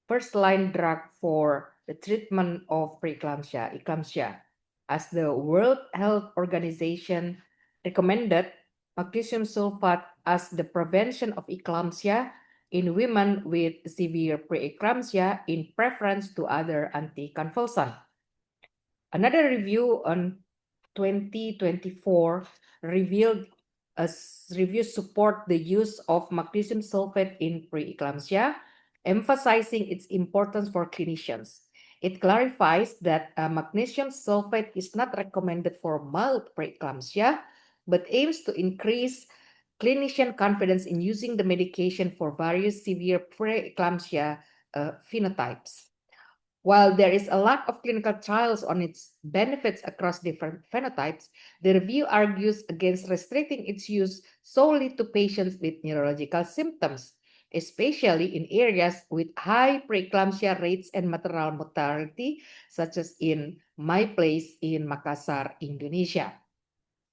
first-line drug for the treatment of preeclampsia, eclampsia, as the World Health Organization recommended magnesium sulfate as the prevention of eclampsia in women with severe preeclampsia in preference to other anticonvulsant. Another review on 2024 revealed reviews support the use of magnesium sulfate in preeclampsia, emphasizing its importance for clinicians. It clarifies that magnesium sulfate is not recommended for mild preeclampsia, but aims to increase clinician confidence in using the medication for various severe preeclampsia phenotypes. While there is a lack of clinical trials on its benefits across different phenotypes, the review argues against restricting its use solely to patients with neurological symptoms, especially in areas with high preeclampsia rates and maternal mortality, such as in my place in Makassar, Indonesia.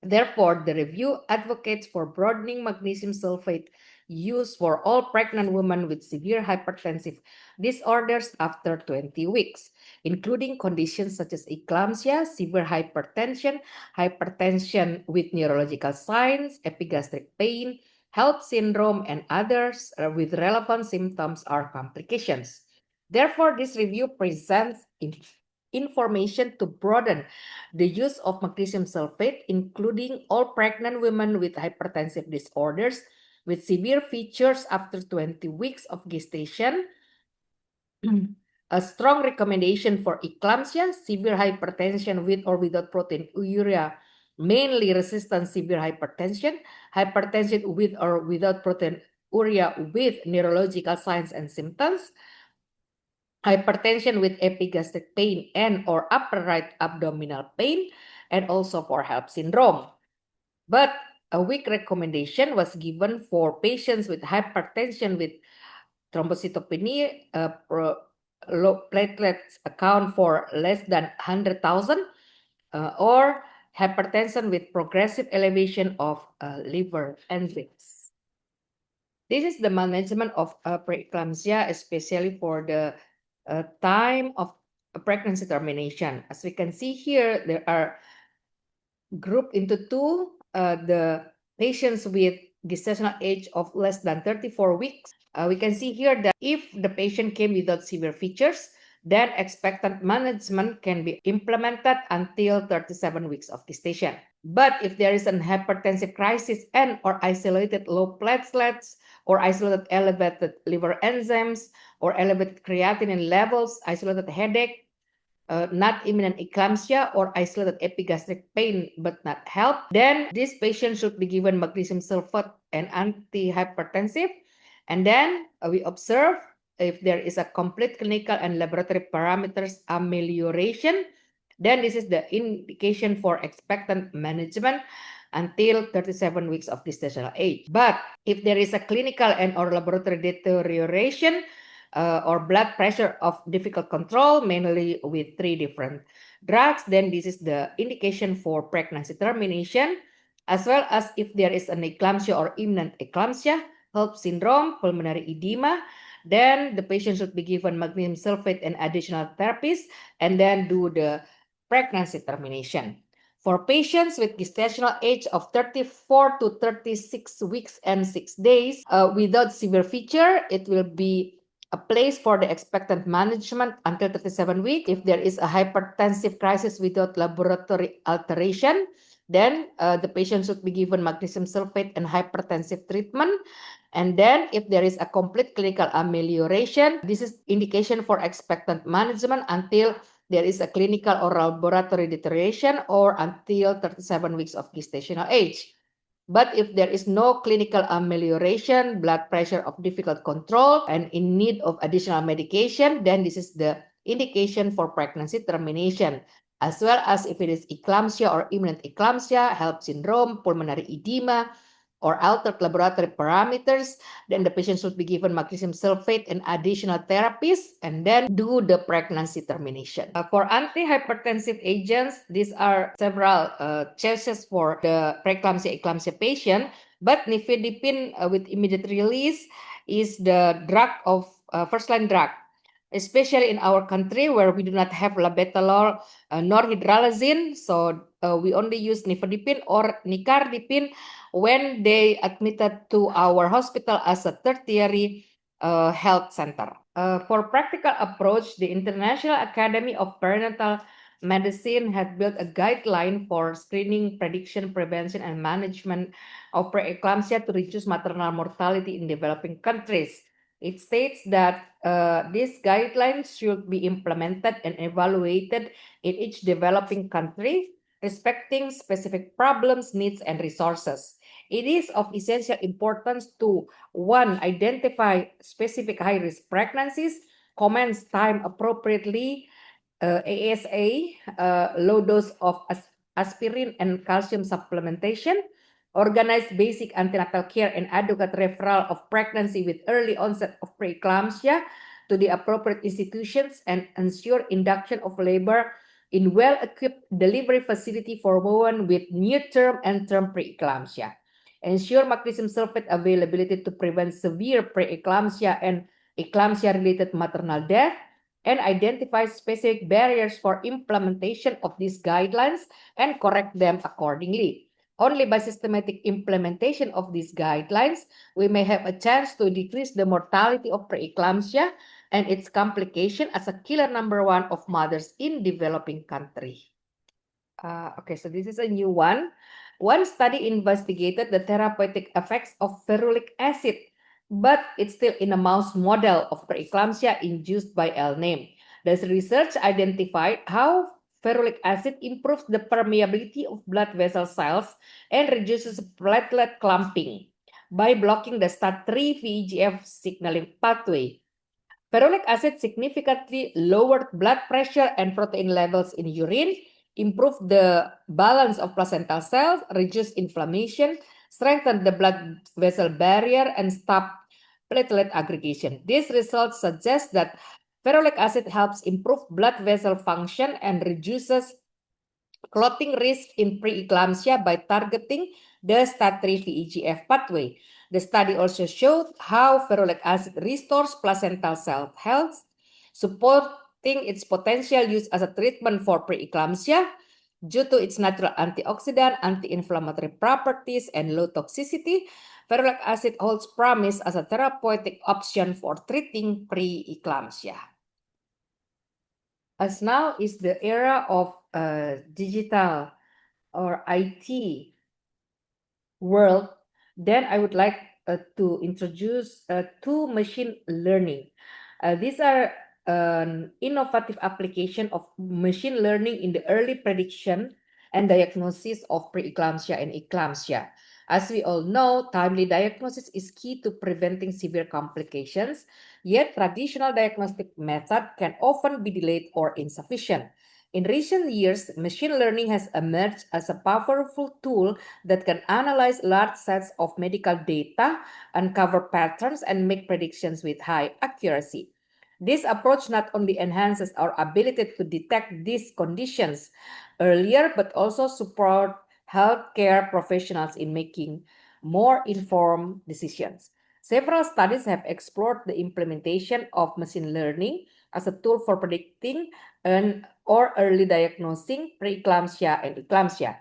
Therefore, the review advocates for broadening magnesium sulfate use for all pregnant women with severe hypertensive disorders after 20 weeks, including conditions such as eclampsia, severe hypertension, hypertension with neurological signs, epigastric pain, HELLP syndrome, and others with relevant symptoms or complications. Therefore, this review presents information to broaden the use of magnesium sulfate, including all pregnant women with hypertensive disorders with severe features after 20 weeks of gestation, a strong recommendation for eclampsia, severe hypertension with or without proteinuria, mainly resistant severe hypertension, hypertension with or without proteinuria with neurological signs and symptoms, hypertension with epigastric pain and or upper right abdominal pain, and also for HELLP syndrome. But a weak recommendation was given for patients with hypertension with thrombocytopenia, low platelets account for less than 100,000, or hypertension with progressive elevation of liver enzymes. This is the management of preeclampsia, especially for the time of pregnancy termination. As we can see here, there are grouped into two, the patients with gestational age of less than 34 weeks. We can see here that if the patient came without severe features, then expectant management can be implemented until 37 weeks of gestation. But if there is an hypertensive crisis and or isolated low platelets or isolated elevated liver enzymes or elevated creatinine levels, isolated headache, not imminent eclampsia or isolated epigastric pain but not HELLP, then this patient should be given magnesium sulfate and antihypertensive. And then we observe if there is a complete clinical and laboratory parameters amelioration, then this is the indication for expectant management until 37 weeks of gestational age. But if there is a clinical and or laboratory deterioration or blood pressure of difficult control, mainly with 3 different drugs, then this is the indication for pregnancy termination, as well as if there is an eclampsia or imminent eclampsia, HELLP syndrome, pulmonary edema, then the patient should be given magnesium sulfate and additional therapies, and then do the pregnancy termination. For patients with gestational age of 34 to 36 weeks and 6 days without severe feature, it will be a place for the expectant management until 37 weeks. If there is a hypertensive crisis without laboratory alteration, then the patient should be given magnesium sulfate and hypertensive treatment. And then if there is a complete clinical amelioration, this is indication for expectant management until there is a clinical or laboratory deterioration or until 37 weeks of gestational age. But if there is no clinical amelioration, blood pressure of difficult control, and in need of additional medication, then this is the indication for pregnancy termination, as well as if it is eclampsia or imminent eclampsia, HELLP syndrome, pulmonary edema, or altered laboratory parameters, then the patient should be given magnesium sulfate and additional therapies, and then do the pregnancy termination. For antihypertensive agents, these are several choices for the preeclampsia-eclampsia patient, but nifedipine with immediate release is the drug of first-line drug. especially in our country where we do not have labetalol nor hydralazine. So we only use nifedipine or nicardipine when they admitted to our hospital as a tertiary health center. For practical approach, the International Academy of Perinatal Medicine had built a guideline for screening, prediction, prevention, and management of preeclampsia to reduce maternal mortality in developing countries. It states that these guidelines should be implemented and evaluated in each developing country, respecting specific problems, needs, and resources. It is of essential importance to 1. Identify specific high-risk pregnancies, commence time appropriately, ASA, low dose of aspirin and calcium supplementation, organize basic antenatal care and adequate referral of pregnancy with early onset of preeclampsia to the appropriate institutions, and ensure induction of labor in well-equipped delivery facility for women with near-term and term preeclampsia. Ensure magnesium sulfate availability to prevent severe preeclampsia and eclampsia-related maternal death, and identify specific barriers for implementation of these guidelines and correct them accordingly. Only by systematic implementation of these guidelines, we may have a chance to decrease the mortality of preeclampsia and its complication as a killer number 1 of mothers in developing countries. Okay, so this is a new one. One study investigated the therapeutic effects of ferulic acid, but it's still in a mouse model of preeclampsia induced by LNAME. This research identified how ferulic acid improves the permeability of blood vessel cells and reduces platelet clumping by blocking the STAT3 VEGF signaling pathway. Ferulic acid significantly lowered blood pressure and protein levels in urine, improved the balance of placental cells, reduced inflammation, strengthened the blood vessel barrier, and stopped platelet aggregation. These results suggest that ferulic acid helps improve blood vessel function and reduces clotting risk in preeclampsia by targeting the STAT3 VEGF pathway. The study also showed how ferulic acid restores placental cell health, supporting its potential use as a treatment for preeclampsia due to its natural antioxidant, anti-inflammatory properties, and low toxicity. Ferulic acid holds promise as a therapeutic option for treating preeclampsia. As now is the era of digital or IT world, then I would like to introduce two machine learning. These are an innovative application of machine learning in the early prediction and diagnosis of preeclampsia and eclampsia. As we all know, timely diagnosis is key to preventing severe complications, yet traditional diagnostic method can often be delayed or insufficient. In recent years, machine learning has emerged as a powerful tool that can analyze large sets of medical data, uncover patterns, and make predictions with high accuracy. This approach not only enhances our ability to detect these conditions earlier, but also support healthcare professionals in making more informed decisions. Several studies have explored the implementation of machine learning as a tool for predicting or early diagnosing preeclampsia and eclampsia.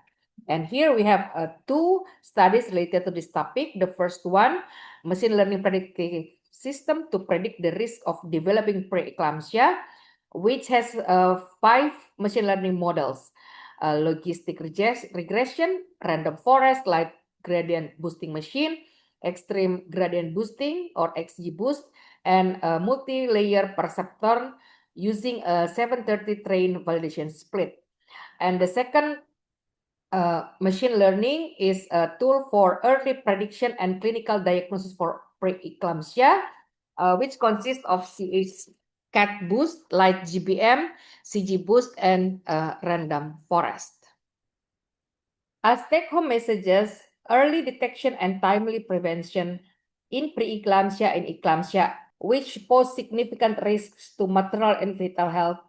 And here we have two studies related to this topic. The first one, machine learning predictive system to predict the risk of developing preeclampsia, which has 5 machine learning models: logistic regression, random forest, light gradient boosting machine, extreme gradient boosting or XGBoost, and multi-layer perceptron using a 730 train validation split. And the second machine learning is a tool for early prediction and clinical diagnosis for preeclampsia, which consists of CAT boost, light GBM, CG boost, and random forest. As take-home messages, early detection and timely prevention in preeclampsia and eclampsia, which pose significant risks to maternal and fetal health.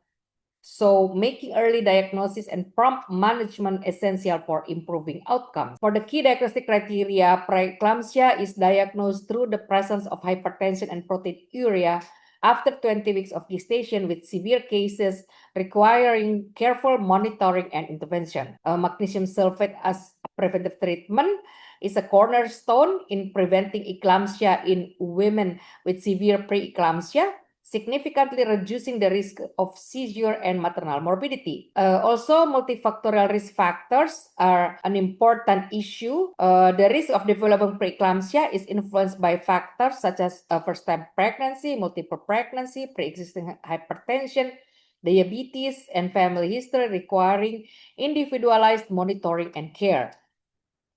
So making early diagnosis and prompt management essential for improving outcomes. For the key diagnostic criteria, preeclampsia is diagnosed through the presence of hypertension and proteinuria after 20 weeks of gestation with severe cases requiring careful monitoring and intervention. Magnesium sulfate as a preventive treatment is a cornerstone in preventing eclampsia in women with severe preeclampsia, significantly reducing the risk of seizure and maternal morbidity. Also, multifactorial risk factors are an important issue. The risk of developing preeclampsia is influenced by factors such as first-time pregnancy, multiple pregnancy, pre-existing hypertension, diabetes, and family history requiring individualized monitoring and care.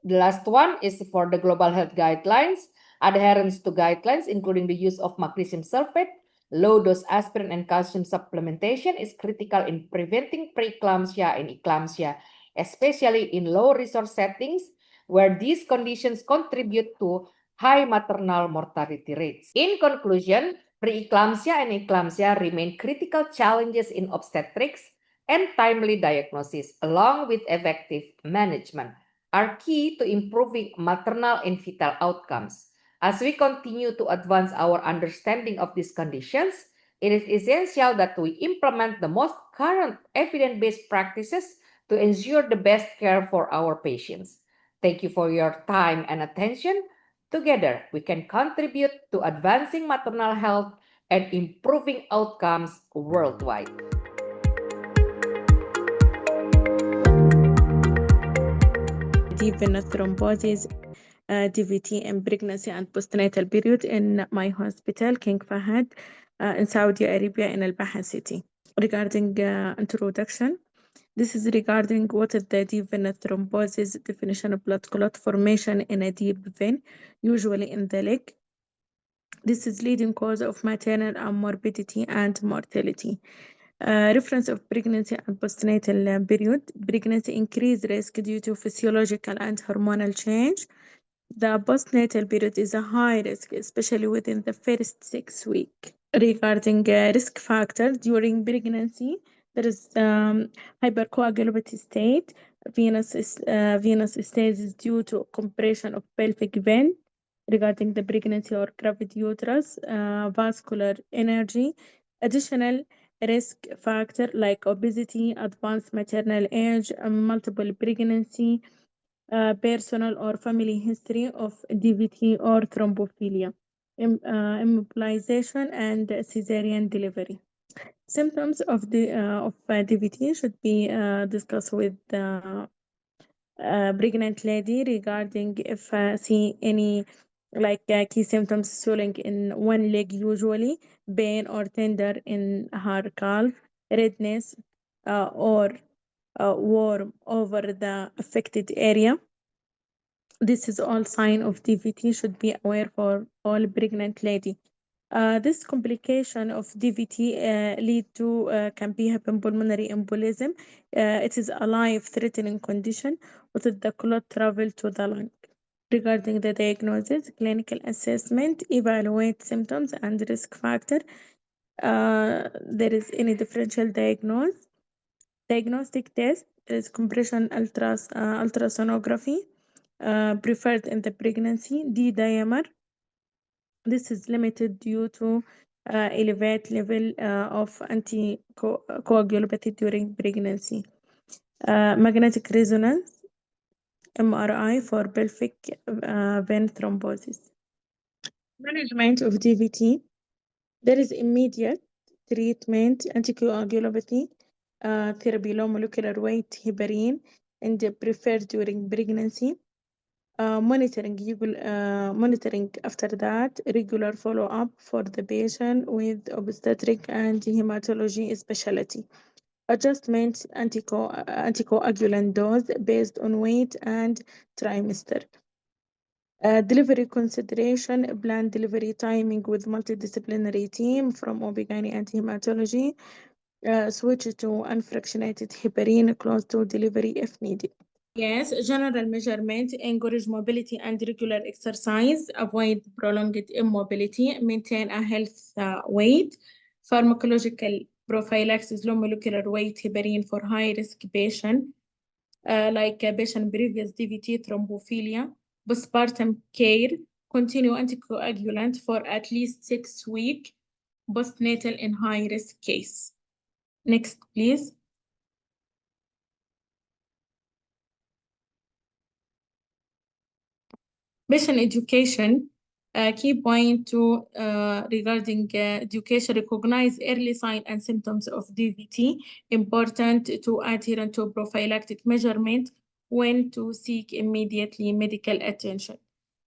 The last one is for the global health guidelines. Adherence to guidelines, including the use of magnesium sulfate, low-dose aspirin, and calcium supplementation is critical in preventing preeclampsia and eclampsia, especially in low-resource settings where these conditions contribute to high maternal mortality rates. In conclusion, preeclampsia and eclampsia remain critical challenges in obstetrics, and timely diagnosis, along with effective management, are key to improving maternal and fetal outcomes. As we continue to advance our understanding of these conditions, it is essential that we implement the most current evidence-based practices to ensure the best care for our patients. Thank you for your time and attention. Together, we can contribute to advancing maternal health and improving outcomes worldwide. Deep venous thrombosis, DVT in pregnancy and postnatal period in my hospital, King Fahad, in Saudi Arabia, in Albaha city. Regarding introduction, this is regarding what is the deep venous thrombosis, definition of blood clot formation in a deep vein, usually in the leg. This is leading cause of maternal morbidity and mortality. Reference of pregnancy and postnatal period. Pregnancy increased risk due to physiological and hormonal change. The postnatal period is a high risk, especially within the first 6 weeks. Regarding risk factors during pregnancy, there is hypercoagulability state, venous stasis due to compression of pelvic vein. Regarding the pregnancy or gravid uterus, vascular energy, additional risk factor like obesity, advanced maternal age, multiple pregnancy, personal or family history of DVT or thrombophilia, immobilization, and cesarean delivery. Symptoms of DVT should be discussed with pregnant lady regarding if see any key symptoms: swelling in one leg, usually pain or tender in her calf, redness or warm over the affected area. This is all sign of DVT, should be aware for all pregnant lady. This complication of DVT lead to can be pulmonary embolism. It is a life-threatening condition with the clot travel to the lung. Regarding the diagnosis, clinical assessment, evaluate symptoms and risk factor. There is any differential diagnostic test. There is compression ultrasonography preferred in the pregnancy. D-dimer. This is limited due to elevated level of anticoagulopathy during pregnancy. Magnetic resonance, MRI for pelvic vein thrombosis. Management of DVT. There is immediate treatment, anticoagulopathy, therapy, low molecular weight heparin, and preferred during pregnancy. Monitoring after that, regular follow-up for the patient with obstetric and hematology specialty. Adjustment anticoagulant dose based on weight and trimester. Delivery consideration, planned delivery timing with multidisciplinary team from OB/GYN and hematology. Switch to unfractionated heparin close to delivery if needed. Yes, general measurement, encourage mobility and regular exercise, avoid prolonged immobility, maintain a healthy weight. Pharmacological prophylaxis, low molecular weight heparin for high-risk patient, like a patient previous DVT, thrombophilia. Postpartum care, continue anticoagulant for at least 6 weeks. postnatal in high-risk case. Next, please. Patient education, key point to regarding education, recognize early signs and symptoms of DVT, important to adhere to prophylactic measurement, when to seek immediately medical attention.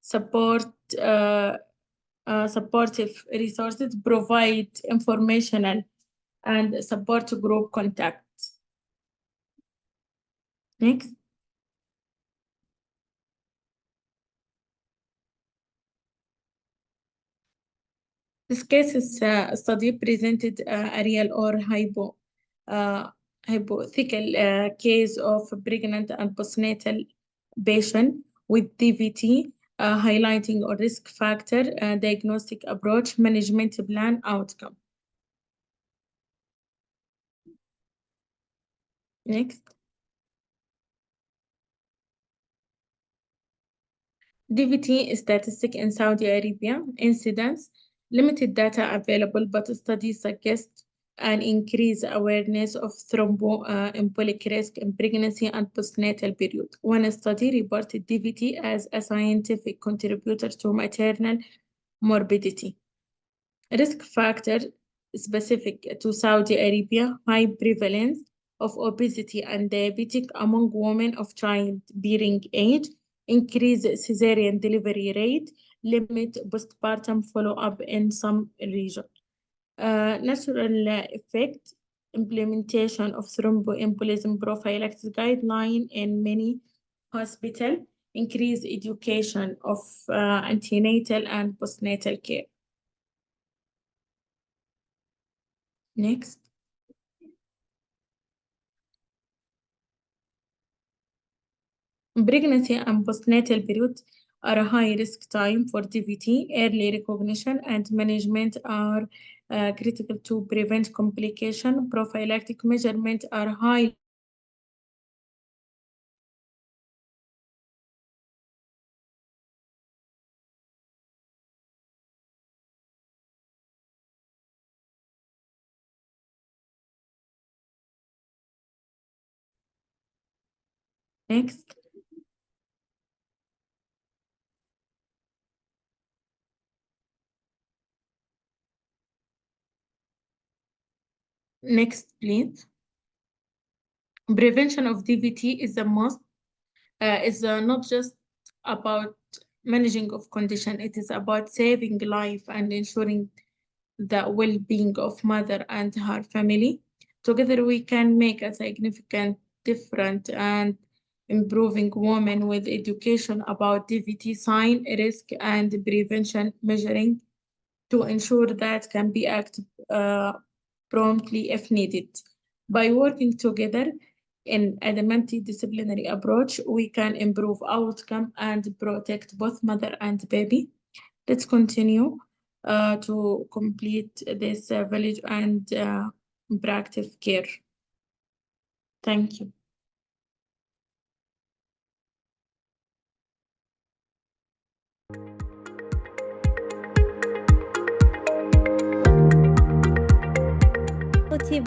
Support supportive resources, provide informational and support group contacts. Next. This case is study presented a real or hypothetical case of a pregnant and postnatal patient with DVT, highlighting a risk factor, diagnostic approach, management plan, outcome. Next. DVT statistic in Saudi Arabia, incidence, limited data available, but studies suggest an increased awareness of thromboembolic risk in pregnancy and postnatal period. One study reported DVT as a scientific contributor to maternal morbidity. Risk factor specific to Saudi Arabia, high prevalence of obesity and diabetes among women of childbearing age, increase cesarean delivery rate, limit postpartum follow-up in some regions. Natural effect, implementation of thromboembolism prophylaxis guideline in many hospitals, increase education of antenatal and postnatal care. Next. Pregnancy and postnatal period are a high-risk time for DVT. Early recognition and management are critical to prevent complication. Prophylactic measurements are high. Next. Next, please. Prevention of DVT is the most, not just about managing of condition, it is about saving life and ensuring the well-being of mother and her family. Together we can make a significant difference and improving women with education about DVT sign, risk, and prevention measuring to ensure that can be acted promptly if needed. By working together in a multidisciplinary approach, we can improve outcome and protect both mother and baby. Let's continue to complete this village and proactive care. Thank you.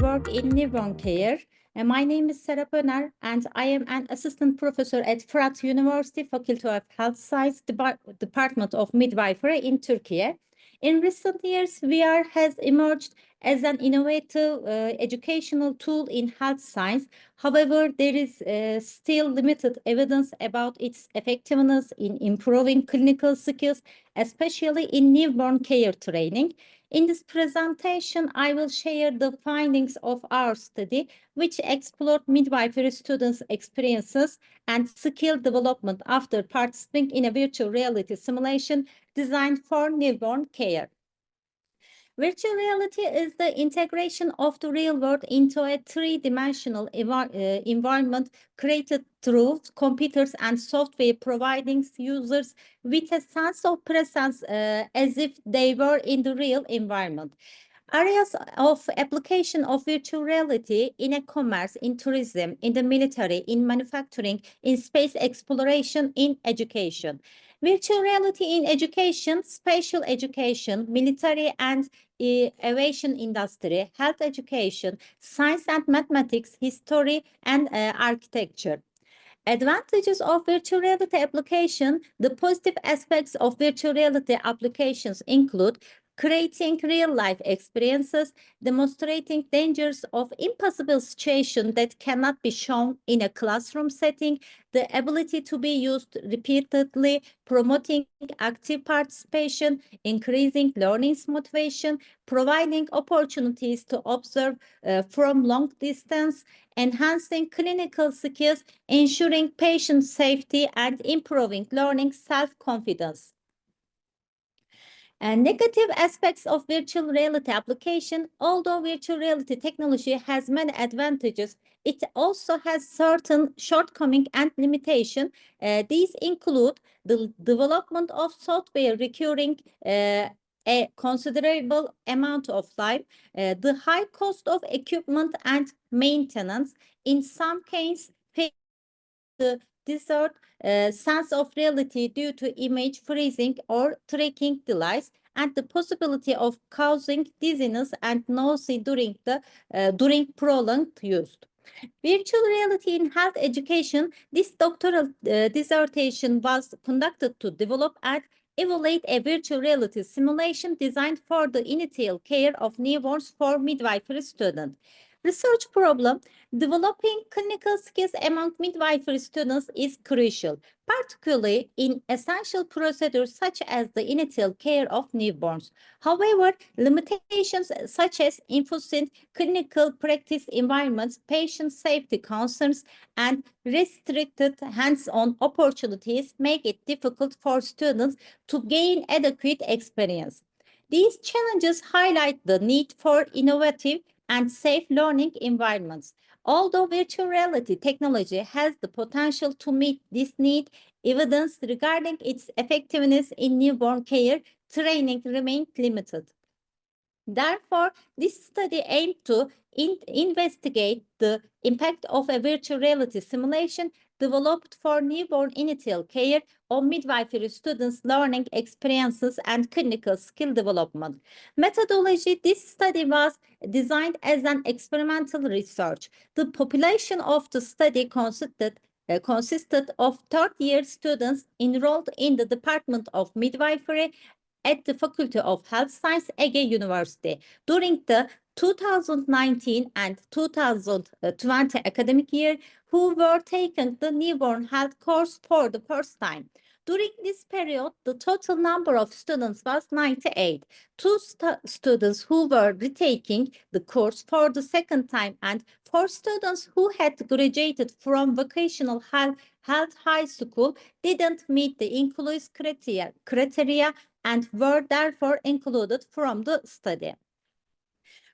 Work in newborn care. My name is Serap Öner, and I am an assistant professor at Fırat University Faculty of Health Science Department of Midwifery in Turkey. In recent years, VR has emerged as an innovative educational tool in health science. However, there is still limited evidence about its effectiveness in improving clinical skills, especially in newborn care training. In this presentation, I will share the findings of our study, which explored midwifery students' experiences and skill development after participating in a virtual reality simulation designed for newborn care. Virtual reality is the integration of the real world into a three-dimensional environment created through computers and software, providing users with a sense of presence as if they were in the real environment. Areas of application of virtual reality in e-commerce, in tourism, in the military, in manufacturing, in space exploration, in education. Virtual reality in education, spatial education, military and aviation industry, health education, science and mathematics, history and architecture. Advantages of virtual reality application. The positive aspects of virtual reality applications include creating real-life experiences, demonstrating dangers of impossible situations that cannot be shown in a classroom setting, the ability to be used repeatedly, promoting active participation, increasing learning's motivation, providing opportunities to observe from long distance, enhancing clinical skills, ensuring patient safety, and improving learning self-confidence. And negative aspects of virtual reality application. Although virtual reality technology has many advantages, it also has certain shortcomings and limitations. These include the development of software requiring a considerable amount of time, the high cost of equipment and maintenance, in some cases, the desired sense of reality due to image freezing or tracking delays, and the possibility of causing dizziness and nausea during prolonged use. Virtual reality in health education. This doctoral dissertation was conducted to develop and evaluate a virtual reality simulation designed for the initial care of newborns for midwifery students. Research problem. Developing clinical skills among midwifery students is crucial, particularly in essential procedures such as the initial care of newborns. However, limitations such as insufficient clinical practice environments, patient safety concerns, and restricted hands-on opportunities make it difficult for students to gain adequate experience. These challenges highlight the need for innovative and safe learning environments. Although virtual reality technology has the potential to meet this need, evidence regarding its effectiveness in newborn care training remains limited. Therefore, this study aimed to investigate the impact of a virtual reality simulation developed for newborn initial care on midwifery students' learning experiences and clinical skill development. Methodology. This study was designed as an experimental research. The population of the study consisted of third-year students enrolled in the Department of Midwifery at the Faculty of Health Science, Ege University. During the 2019 and 2020 academic year, who were taking the newborn health course for the first time. During this period, the total number of students was 98. Two students who were retaking the course for the second time, and 4 students who had graduated from vocational health high school didn't meet the inclusion criteria and were therefore included from the study.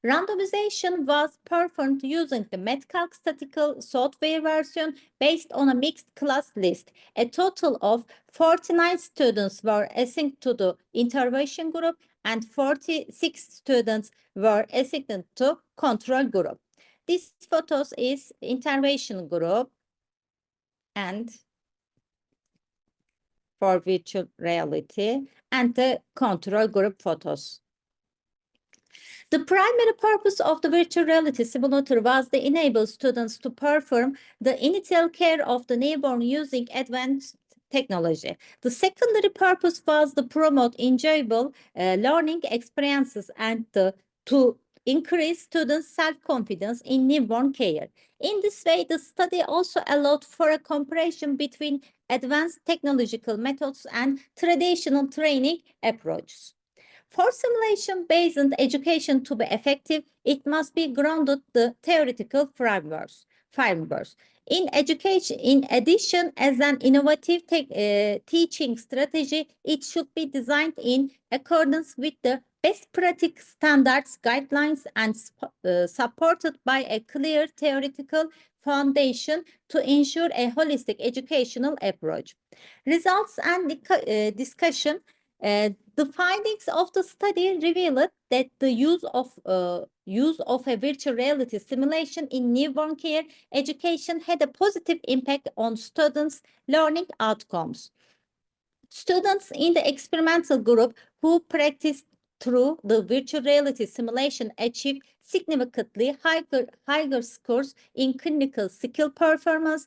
Randomization was performed using the metcalc statistical software version based on a mixed class list. A total of 49 students were assigned to the intervention group and 46 students were assigned to control group. This photos is intervention group and for virtual reality and the control group photos. The primary purpose of the virtual reality simulator was to enable students to perform the initial care of the newborn using advanced technology. The secondary purpose was to promote enjoyable learning experiences and to increase students' self-confidence in newborn care. In this way, the study also allowed for a comparison between advanced technological methods and traditional training approaches. For simulation-based education to be effective, it must be grounded the theoretical frameworks. In addition, as an innovative teaching strategy, it should be designed in accordance with the best practice standards, guidelines, and supported by a clear theoretical foundation to ensure a holistic educational approach. Results and discussion. The findings of the study revealed that the use of a virtual reality simulation in newborn care education had a positive impact on students' learning outcomes. Students in the experimental group who practiced through the virtual reality simulation achieved significantly higher scores in clinical skill performance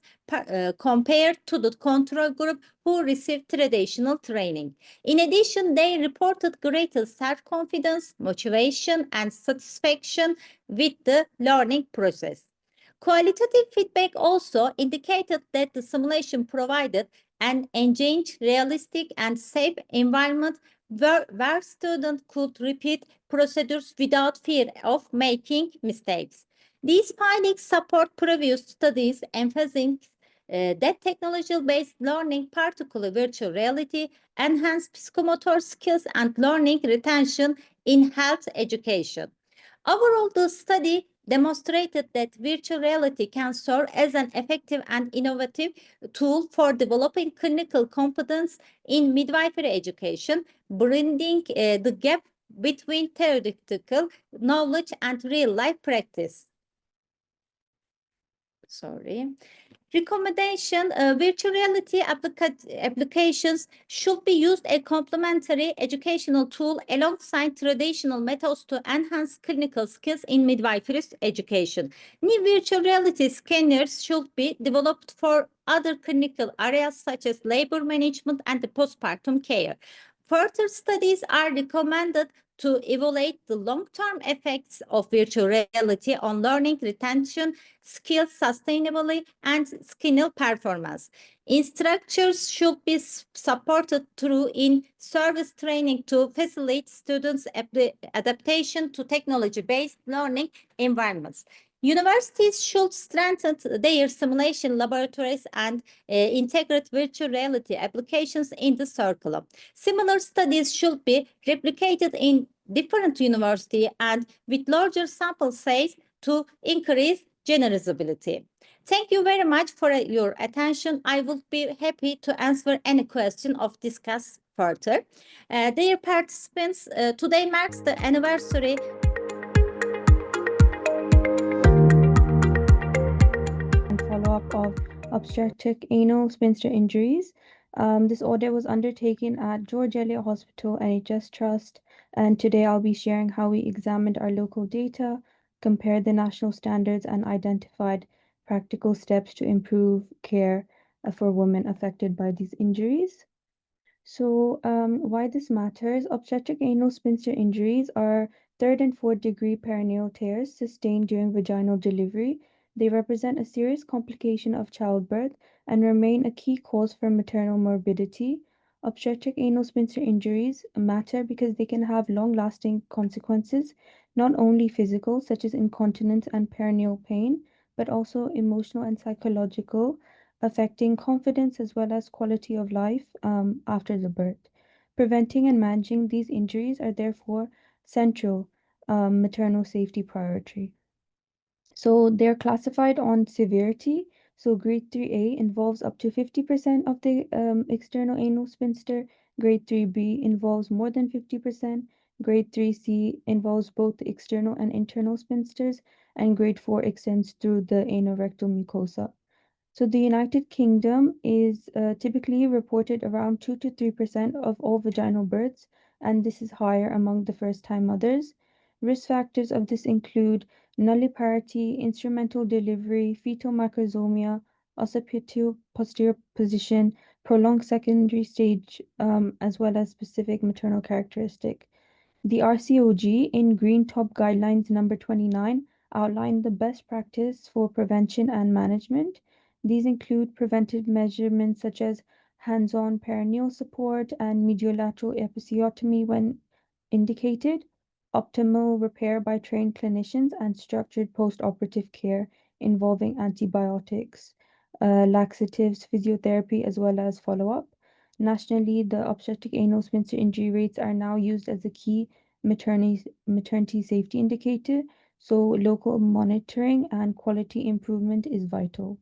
compared to the control group who received traditional training. In addition, they reported greater self-confidence, motivation, and satisfaction with the learning process. Qualitative feedback also indicated that the simulation provided an engaged, realistic, and safe environment where students could repeat procedures without fear of making mistakes. These findings support previous studies emphasizing that technology-based learning, particularly virtual reality, enhance psychomotor skills and learning retention in health education. Overall, the study demonstrated that virtual reality can serve as an effective and innovative tool for developing clinical competence in midwifery education, bridging the gap between theoretical knowledge and real-life practice. Recommendation, virtual reality applications should be used as a complementary educational tool alongside traditional methods to enhance clinical skills in midwifery education. New virtual reality scanners should be developed for other clinical areas such as labor management and the postpartum care. Further studies are recommended to evaluate the long-term effects of virtual reality on learning, retention, skills sustainably, and skill performance. Instructors should be supported through in-service training to facilitate students' adaptation to technology-based learning environments. Universities should strengthen their simulation laboratories and integrate virtual reality applications in the curriculum. Similar studies should be replicated in different universities and with larger sample size to increase generalizability. Thank you very much for your attention. I will be happy to answer any question or discuss further. Dear participants, today marks the anniversary follow-up of obstetric anal sphincter injuries. This audit was undertaken at George Eliot Hospital NHS Trust, and today I'll be sharing how we examined our local data, compared the national standards, and identified practical steps to improve care for women affected by these injuries. So, why this matters? Obstetric anal sphincter injuries are third and fourth degree perineal tears sustained during vaginal delivery. They represent a serious complication of childbirth and remain a key cause for maternal morbidity. Obstetric anal sphincter injuries matter because they can have long-lasting consequences, not only physical, such as incontinence and perineal pain, but also emotional and psychological, affecting confidence as well as quality of life after the birth. Preventing and managing these injuries are therefore central maternal safety priority. So they're classified on severity. So grade 3A involves up to 50% of the external anal sphincter. Grade 3B involves more than 50%. Grade 3C involves both the external and internal sphincters. And grade 4 extends through the anorectal mucosa. So the United Kingdom is typically reported around 2 to 3% of all vaginal births, and this is higher among the first-time mothers. Risk factors of this include nulliparity, instrumental delivery, fetal macrosomia, occipito posterior position, prolonged secondary stage, as well as specific maternal characteristic. The RCOG in Green Top Guidelines number 29 outline the best practice for prevention and management. These include preventive measurements such as hands-on perineal support and mediolateral episiotomy when indicated, optimal repair by trained clinicians, and structured post-operative care involving antibiotics, laxatives, physiotherapy, as well as follow-up. Nationally, the obstetric anal sphincter injury rates are now used as a key maternity safety indicator, so local monitoring and quality improvement is vital.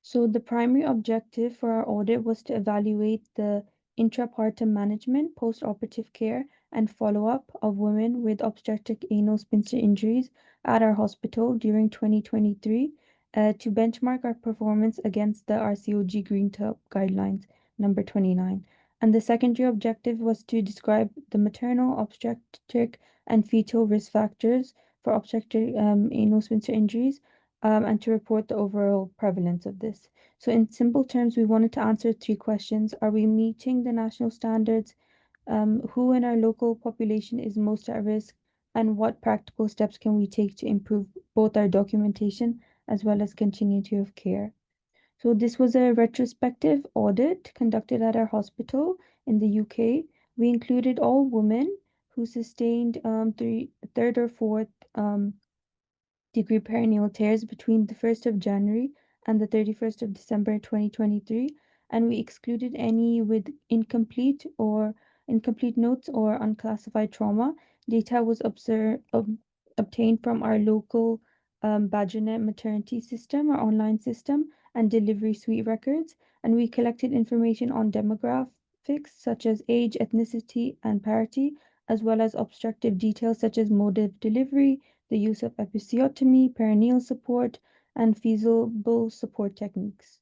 So the primary objective for our audit was to evaluate the intrapartum management, postoperative care, and follow-up of women with obstetric anal sphincter injuries at our hospital during 2023 to benchmark our performance against the RCOG Green Tub Guidelines number 29. And the secondary objective was to describe the maternal, obstetric, and fetal risk factors for obstetric anal sphincter injuries and to report the overall prevalence of this. So in simple terms, we wanted to answer 3 questions. Are we meeting the national standards? Who in our local population is most at risk? And what practical steps can we take to improve both our documentation as well as continuity of care? So this was a retrospective audit conducted at our hospital in the UK. We included all women who sustained third or fourth degree perineal tears between the 1st of January and the 31st of December 2023, and we excluded any with incomplete notes or unclassified trauma. Data was obtained from our local Badgernet maternity system, our online system, and delivery suite records, and we collected information on demographics such as age, ethnicity, and parity, as well as obstructive details such as mode of delivery, the use of episiotomy, perineal support, and feasible support techniques.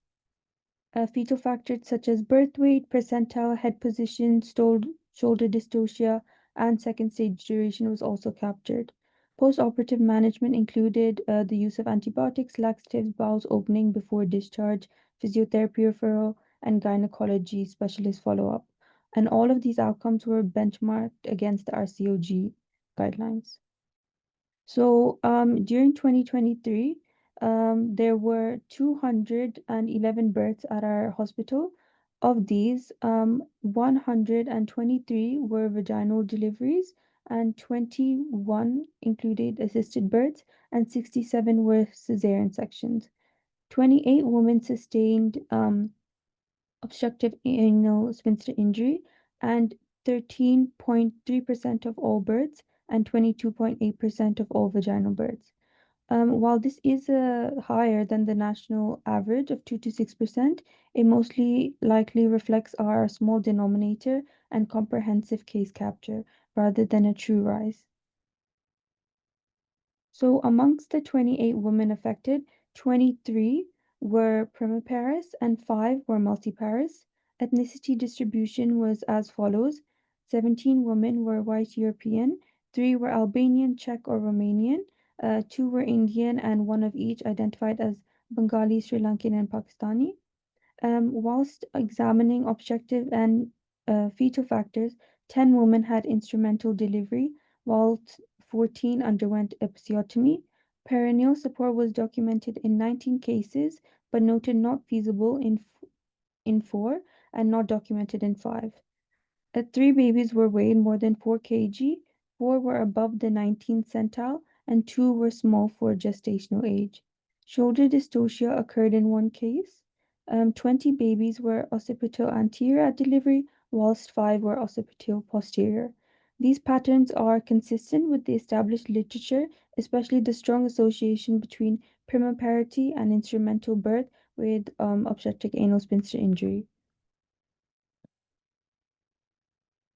Fetal factors such as birth weight, placenta, head position, shoulder dystocia, and second stage duration was also captured. Post-operative management included the use of antibiotics, laxatives, bowels opening before discharge, physiotherapy referral, and gynecology specialist follow-up. And all of these outcomes were benchmarked against the RCOG guidelines. So during 2023, there were 211 births at our hospital. Of these, 123 were vaginal deliveries, and 21 included assisted births, and 67 were cesarean sections. 28 women sustained obstructive anal sphincter injury, and 13.3% of all births and 22.8% of all vaginal births. While this is higher than the national average of 2 to 6%, it mostly likely reflects our small denominator and comprehensive case capture rather than a true rise. So amongst the 28 women affected, 23 were primiparous and 5 were multiparous. Ethnicity distribution was as follows: 17 women were white European, 3 were Albanian, Czech, or Romanian, 2 were Indian, and 1 of each identified as Bengali, Sri Lankan, and Pakistani. Whilst examining obstructive and fetal factors, 10 women had instrumental delivery, whilst 14 underwent episiotomy. Perineal support was documented in 19 cases, but noted not feasible in 4 and not documented in 5. 3 babies were weighed more than 4 kg, 4 were above the 19th centile, and 2 were small for gestational age. Shoulder dystocia occurred in 1 case. 20 babies were occipital anterior at delivery, whilst 5 were occipital posterior. These patterns are consistent with the established literature, especially the strong association between primiparity and instrumental birth with obstetric anal sphincter injury.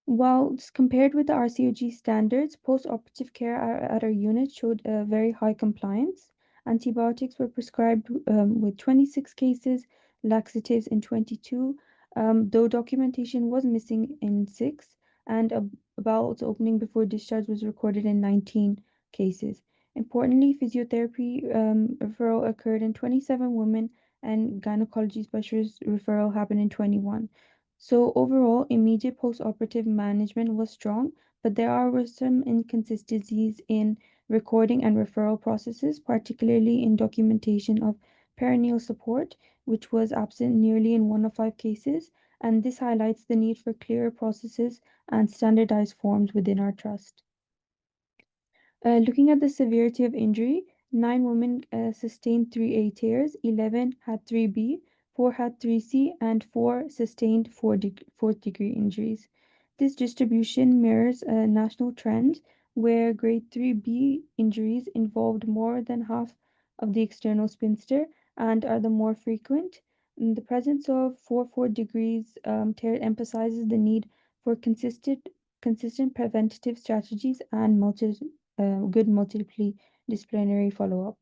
While compared with the RCOG standards, post-operative care at our unit showed a very high compliance. Antibiotics were prescribed with 26 cases, laxatives in 22, though documentation was missing in 6, and a bowel opening before discharge was recorded in 19 cases. Importantly, physiotherapy referral occurred in 27 women, and gynecology specialist referral happened in 21. So overall, immediate post-operative management was strong, but there were some inconsistencies in recording and referral processes, particularly in documentation of perineal support, which was absent nearly in 1 of 5 cases, and this highlights the need for clearer processes and standardized forms within our trust. Looking at the severity of injury, 9 women sustained 3A tears, 11 had 3B, 4 had 3C, and 4 sustained 4th degree injuries. This distribution mirrors a national trend where grade 3B injuries involved more than half of the external sphincter and are the more frequent. The presence of 4 degrees tear emphasizes the need for consistent preventative strategies and good multidisciplinary follow-up.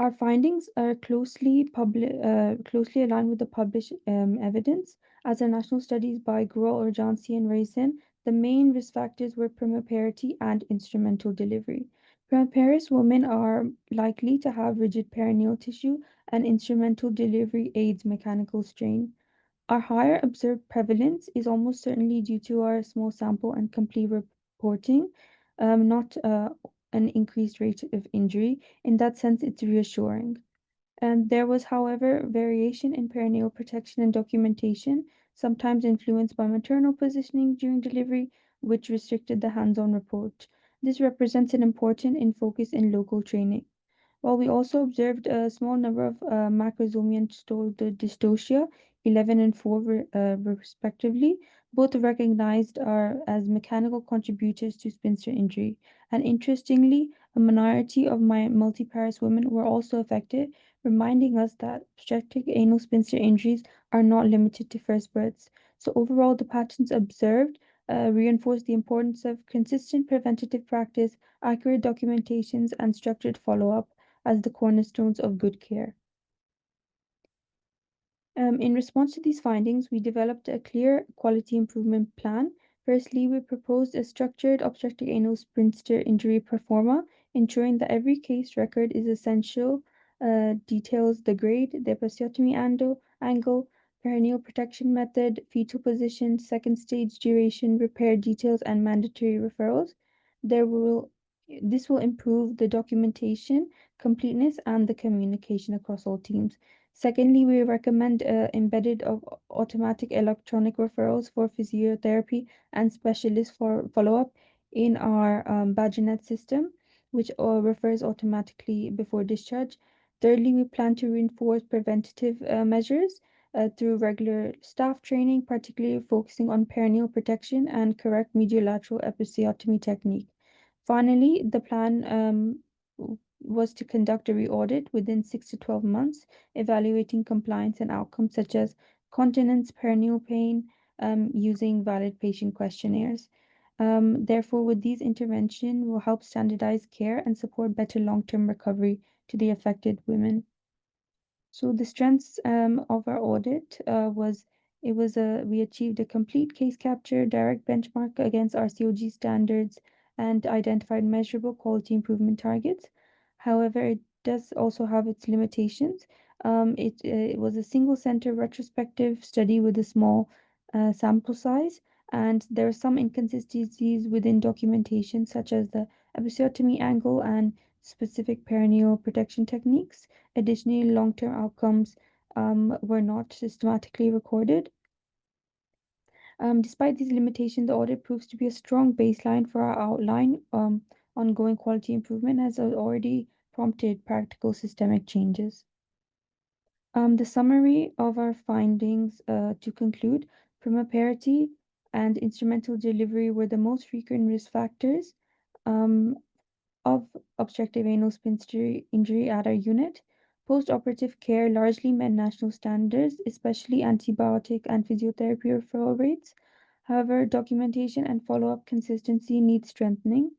Our findings are closely aligned with the published evidence. As in national studies by Gruel, Urgency, and Raisin, the main risk factors were primoparity and instrumental delivery. Primoparous women are likely to have rigid perineal tissue, and instrumental delivery aids mechanical strain. Our higher observed prevalence is almost certainly due to our small sample and complete reporting, not an increased rate of injury. In that sense, it's reassuring. And there was, however, variation in perineal protection and documentation, sometimes influenced by maternal positioning during delivery, which restricted the hands-on report. This represents an important in focus in local training. While we also observed a small number of macrosomia and stole dystocia, 11 and 4 respectively, both recognized are as mechanical contributors to sphincter injury. And interestingly, a minority of my multiparous women were also affected, reminding us that obstetric anal sphincter injuries are not limited to first births. So overall, the patterns observed reinforce the importance of consistent preventative practice, accurate documentations, and structured follow-up as the cornerstones of good care. In response to these findings, we developed a clear quality improvement plan. Firstly, we proposed a structured obstetric anal sphincter injury performa, ensuring that every case record is essential, details the grade, the episiotomy angle, perineal protection method, fetal position, second stage duration, repair details, and mandatory referrals. This will improve the documentation, completeness, and the communication across all teams. Secondly, we recommend embedded of automatic electronic referrals for physiotherapy and specialist for follow-up in our Badgernet system, which refers automatically before discharge. Thirdly, we plan to reinforce preventative measures through regular staff training, particularly focusing on perineal protection and correct mediolateral episiotomy technique. Finally, the plan was to conduct a re-audit within 6 to 12 months, evaluating compliance and outcomes such as continence, perineal pain, using valid patient questionnaires. Therefore, with these interventions, will help standardize care and support better long-term recovery to the affected women. So the strengths of our audit we achieved a complete case capture, direct benchmark against RCOG standards, and identified measurable quality improvement targets. However, it does also have its limitations. It was a single center retrospective study with a small sample size, and there are some inconsistencies within documentation, such as the episiotomy angle and specific perineal protection techniques. Additionally, long-term outcomes were not systematically recorded. Despite these limitations, the audit proves to be a strong baseline for our outline. Ongoing quality improvement has already prompted practical systemic changes. The summary of our findings to conclude, primoparity and instrumental delivery were the most frequent risk factors of obstructive anal sphincter injury at our unit. Post-operative care largely met national standards, especially antibiotic and physiotherapy referral rates. However, documentation and follow-up consistency need strengthening.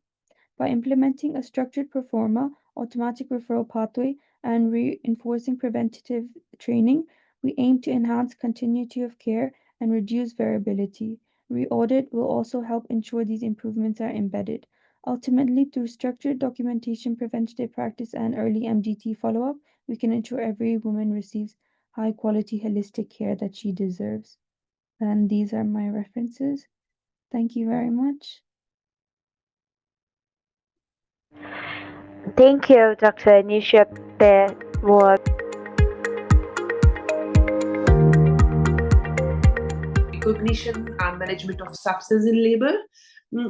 By implementing a structured performa, automatic referral pathway, and reinforcing preventative training, we aim to enhance continuity of care and reduce variability. Re-audit will also help ensure these improvements are embedded. Ultimately, through structured documentation, preventative practice, and early MDT follow-up, we can ensure every woman receives high-quality holistic care that she deserves. And these are my references. Thank you very much. Thank you, Dr. Nisha Pewol. Recognition and management of sepsis in labor.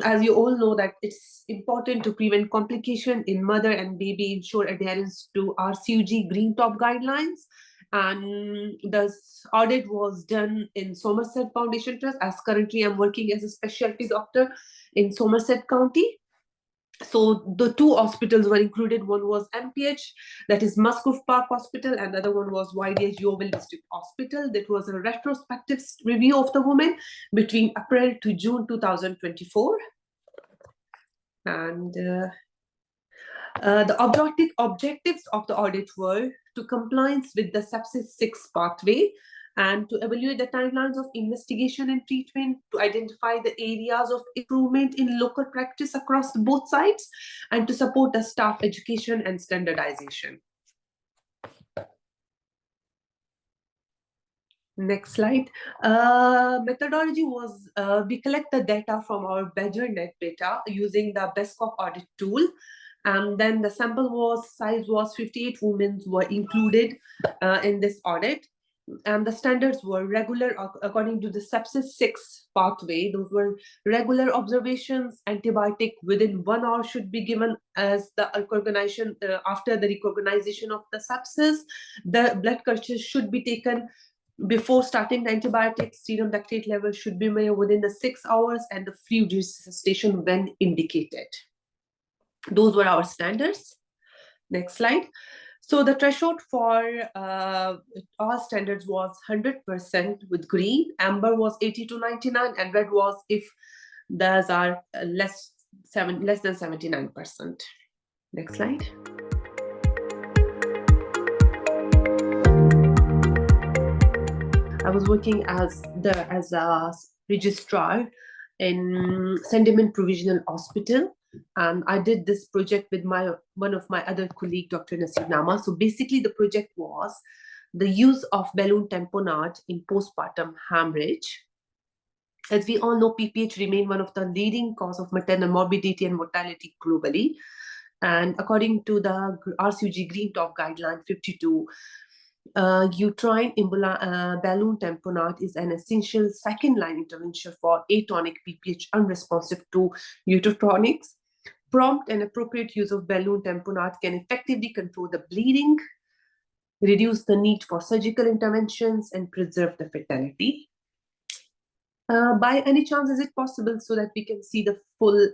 As you all know that it's important to prevent complication in mother and baby, ensure adherence to RCOG Green Top guidelines. And this audit was done in Somerset Foundation Trust, as currently I'm working as a specialty doctor in Somerset County. So the two hospitals were included. One was MPH, that is Musgrove Park Hospital, and the other one was YDH Yeovil District Hospital. That was a retrospective review of the woman between April to June 2024. And the objectives of the audit were to compliance with the sepsis 6 pathway, and to evaluate the timelines of investigation and treatment, to identify the areas of improvement in local practice across both sites, and to support the staff education and standardization. Next slide. Methodology was, we collect the data from our BadgerNet data using the BestCop audit tool. And then the sample size was 58 women were included in this audit. And the standards were regular according to the sepsis 6 pathway. Those were regular observations. Antibiotic within 1 hour should be given as the recognition after the recognition of the sepsis. The blood culture should be taken before starting the antibiotics. Serum lactate level should be measured within the 6 hours, and the fluid resuscitation when indicated. Those were our standards. Next slide. So the threshold for all standards was 100% with green, amber was 80 to 99, and red was if those are less than 79%. Next slide. I was working as a registrar in Sentiment Provisional Hospital, and I did this project with one of my other colleague, Dr. Nasir Nama. So basically, the project was the use of balloon tamponade in postpartum hemorrhage. As we all know, PPH remains one of the leading cause of maternal morbidity and mortality globally. And according to the RCUG Green Top Guideline 52, uterine balloon tamponade is an essential second-line intervention for atonic PPH unresponsive to uterotonics. Prompt and appropriate use of balloon tamponade can effectively control the bleeding, reduce the need for surgical interventions, and preserve the fertility. By any chance, is it possible so that we can see the full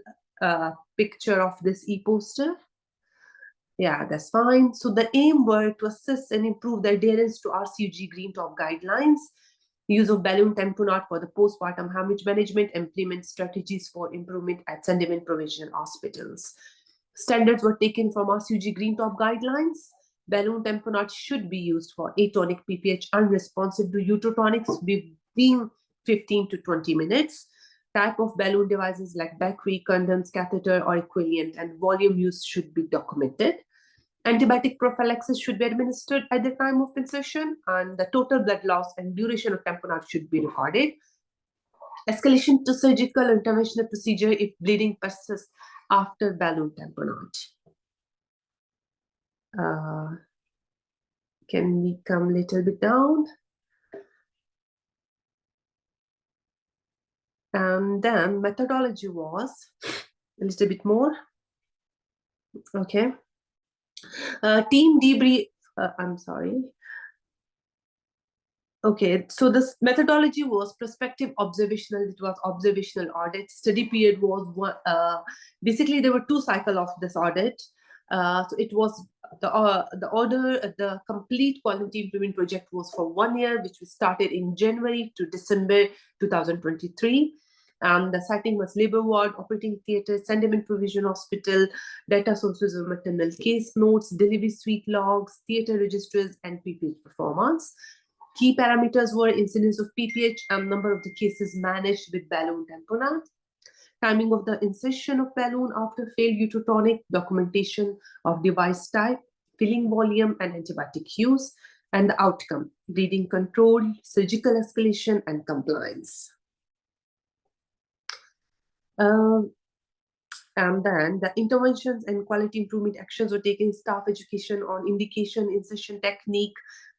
picture of this e-poster? Yeah, that's fine. So the aim were to assess and improve the adherence to RCUG Green Top Guidelines, use of balloon tamponade for the postpartum hemorrhage management, implement strategies for improvement at Sentiment Provisional Hospitals. Standards were taken from RCUG Green Top Guidelines. Balloon tamponade should be used for atonic PPH unresponsive to uterotonics within 15 to 20 minutes. Type of balloon devices like battery, condoms, catheter, or equivalent, and volume use should be documented. Antibiotic prophylaxis should be administered at the time of insertion, and the total blood loss and duration of tamponade should be recorded. Escalation to surgical interventional procedure if bleeding persists after balloon tamponade. Can we come a little bit down? And then methodology was a little bit more. Okay. Team debrief. I'm sorry. Okay, so this methodology was prospective observational. It was observational audit. Study period was one. Basically, there were 2 cycles of this audit. So it was the complete quality improvement project was for 1 year, which was started in January to December 2023. And the setting was labor ward, operating theatre, Sentiment Provision Hospital, data sources of maternal case notes, delivery suite logs, theatre registers, and PPH performance. Key parameters were incidence of PPH and number of the cases managed with balloon tamponade, timing of the insertion of balloon after failed uterotonic, documentation of device type, filling volume, and antibiotic use, and the outcome, bleeding control, surgical escalation, and compliance. And then the interventions and quality improvement actions were taken, staff education on indication, insertion technique,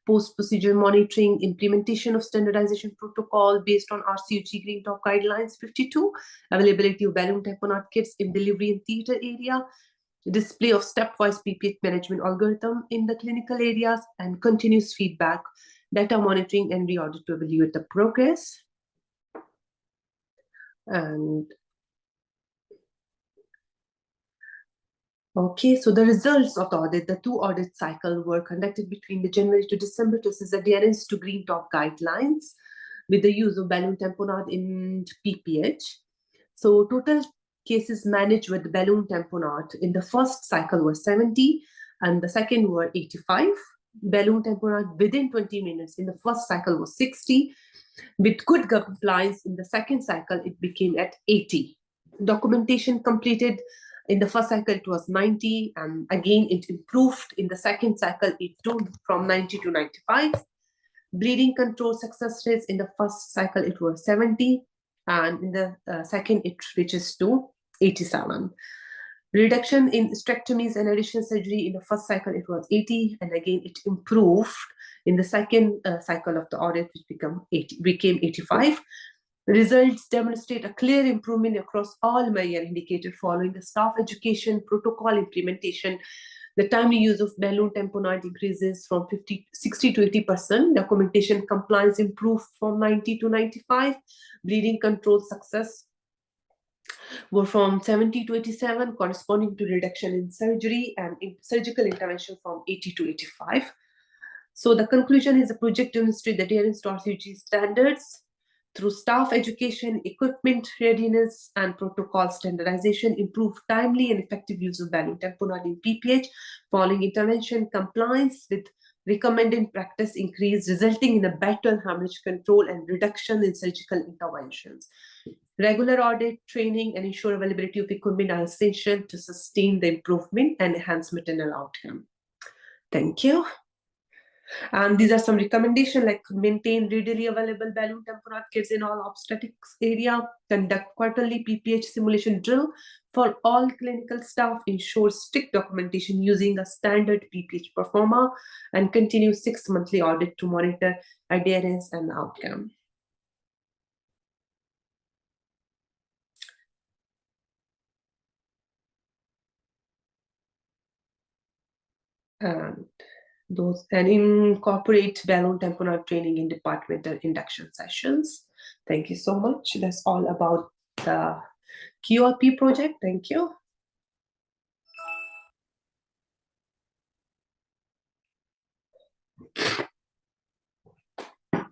post-procedure monitoring, implementation of standardization protocol based on RCUG Green Top Guidelines 52, availability of balloon tamponade kits in delivery and theatre area, display of stepwise PPH management algorithm in the clinical areas, and continuous feedback, data monitoring, and re-audit to evaluate the progress. And Okay, so the results of the audit, the 2 audit cycles were conducted between the January to December to assess adherence to Green Top guidelines with the use of balloon tamponade in PPH. So total cases managed with balloon tamponade in the first cycle were 70 and the second were 85. Balloon tamponade within 20 minutes in the first cycle was 60. With good compliance in the second cycle, it became at 80. Documentation completed in the first cycle, it was 90, and again, it improved in the second cycle, it improved from 90 to 95. Bleeding control success rates in the first cycle, it was 70, and in the second, it reaches to 87. Reduction in hysterectomies and additional surgery in the first cycle, it was 80, and again, it improved in the second cycle of the audit, which became 85. Results demonstrate a clear improvement across all major indicators following the staff education protocol implementation. The timely use of balloon tamponade increases from 60 to 80%. Documentation compliance improved from 90 to 95. Bleeding control success were from 70 to 87, corresponding to reduction in surgery and in surgical intervention from 80 to 85. So the conclusion is the project demonstrates the adherence to RCG standards through staff education, equipment readiness, and protocol standardization, improved timely and effective use of balloon tamponade in PPH following intervention. Compliance with recommended practice increased, resulting in a better hemorrhage control and reduction in surgical interventions. Regular audit, training, and ensure availability of equipment are essential to sustain the improvement and enhance maternal outcome. Thank you. And these are some recommendations like maintain readily available balloon tamponade kits in all obstetrics area, conduct quarterly PPH simulation drill for all clinical staff, ensure strict documentation using a standard PPH performer, and continue 6 monthly audit to monitor adherence and outcome. And incorporate balloon tamponade training in departmental induction sessions. Thank you so much. That's all about the QRP project. Thank you.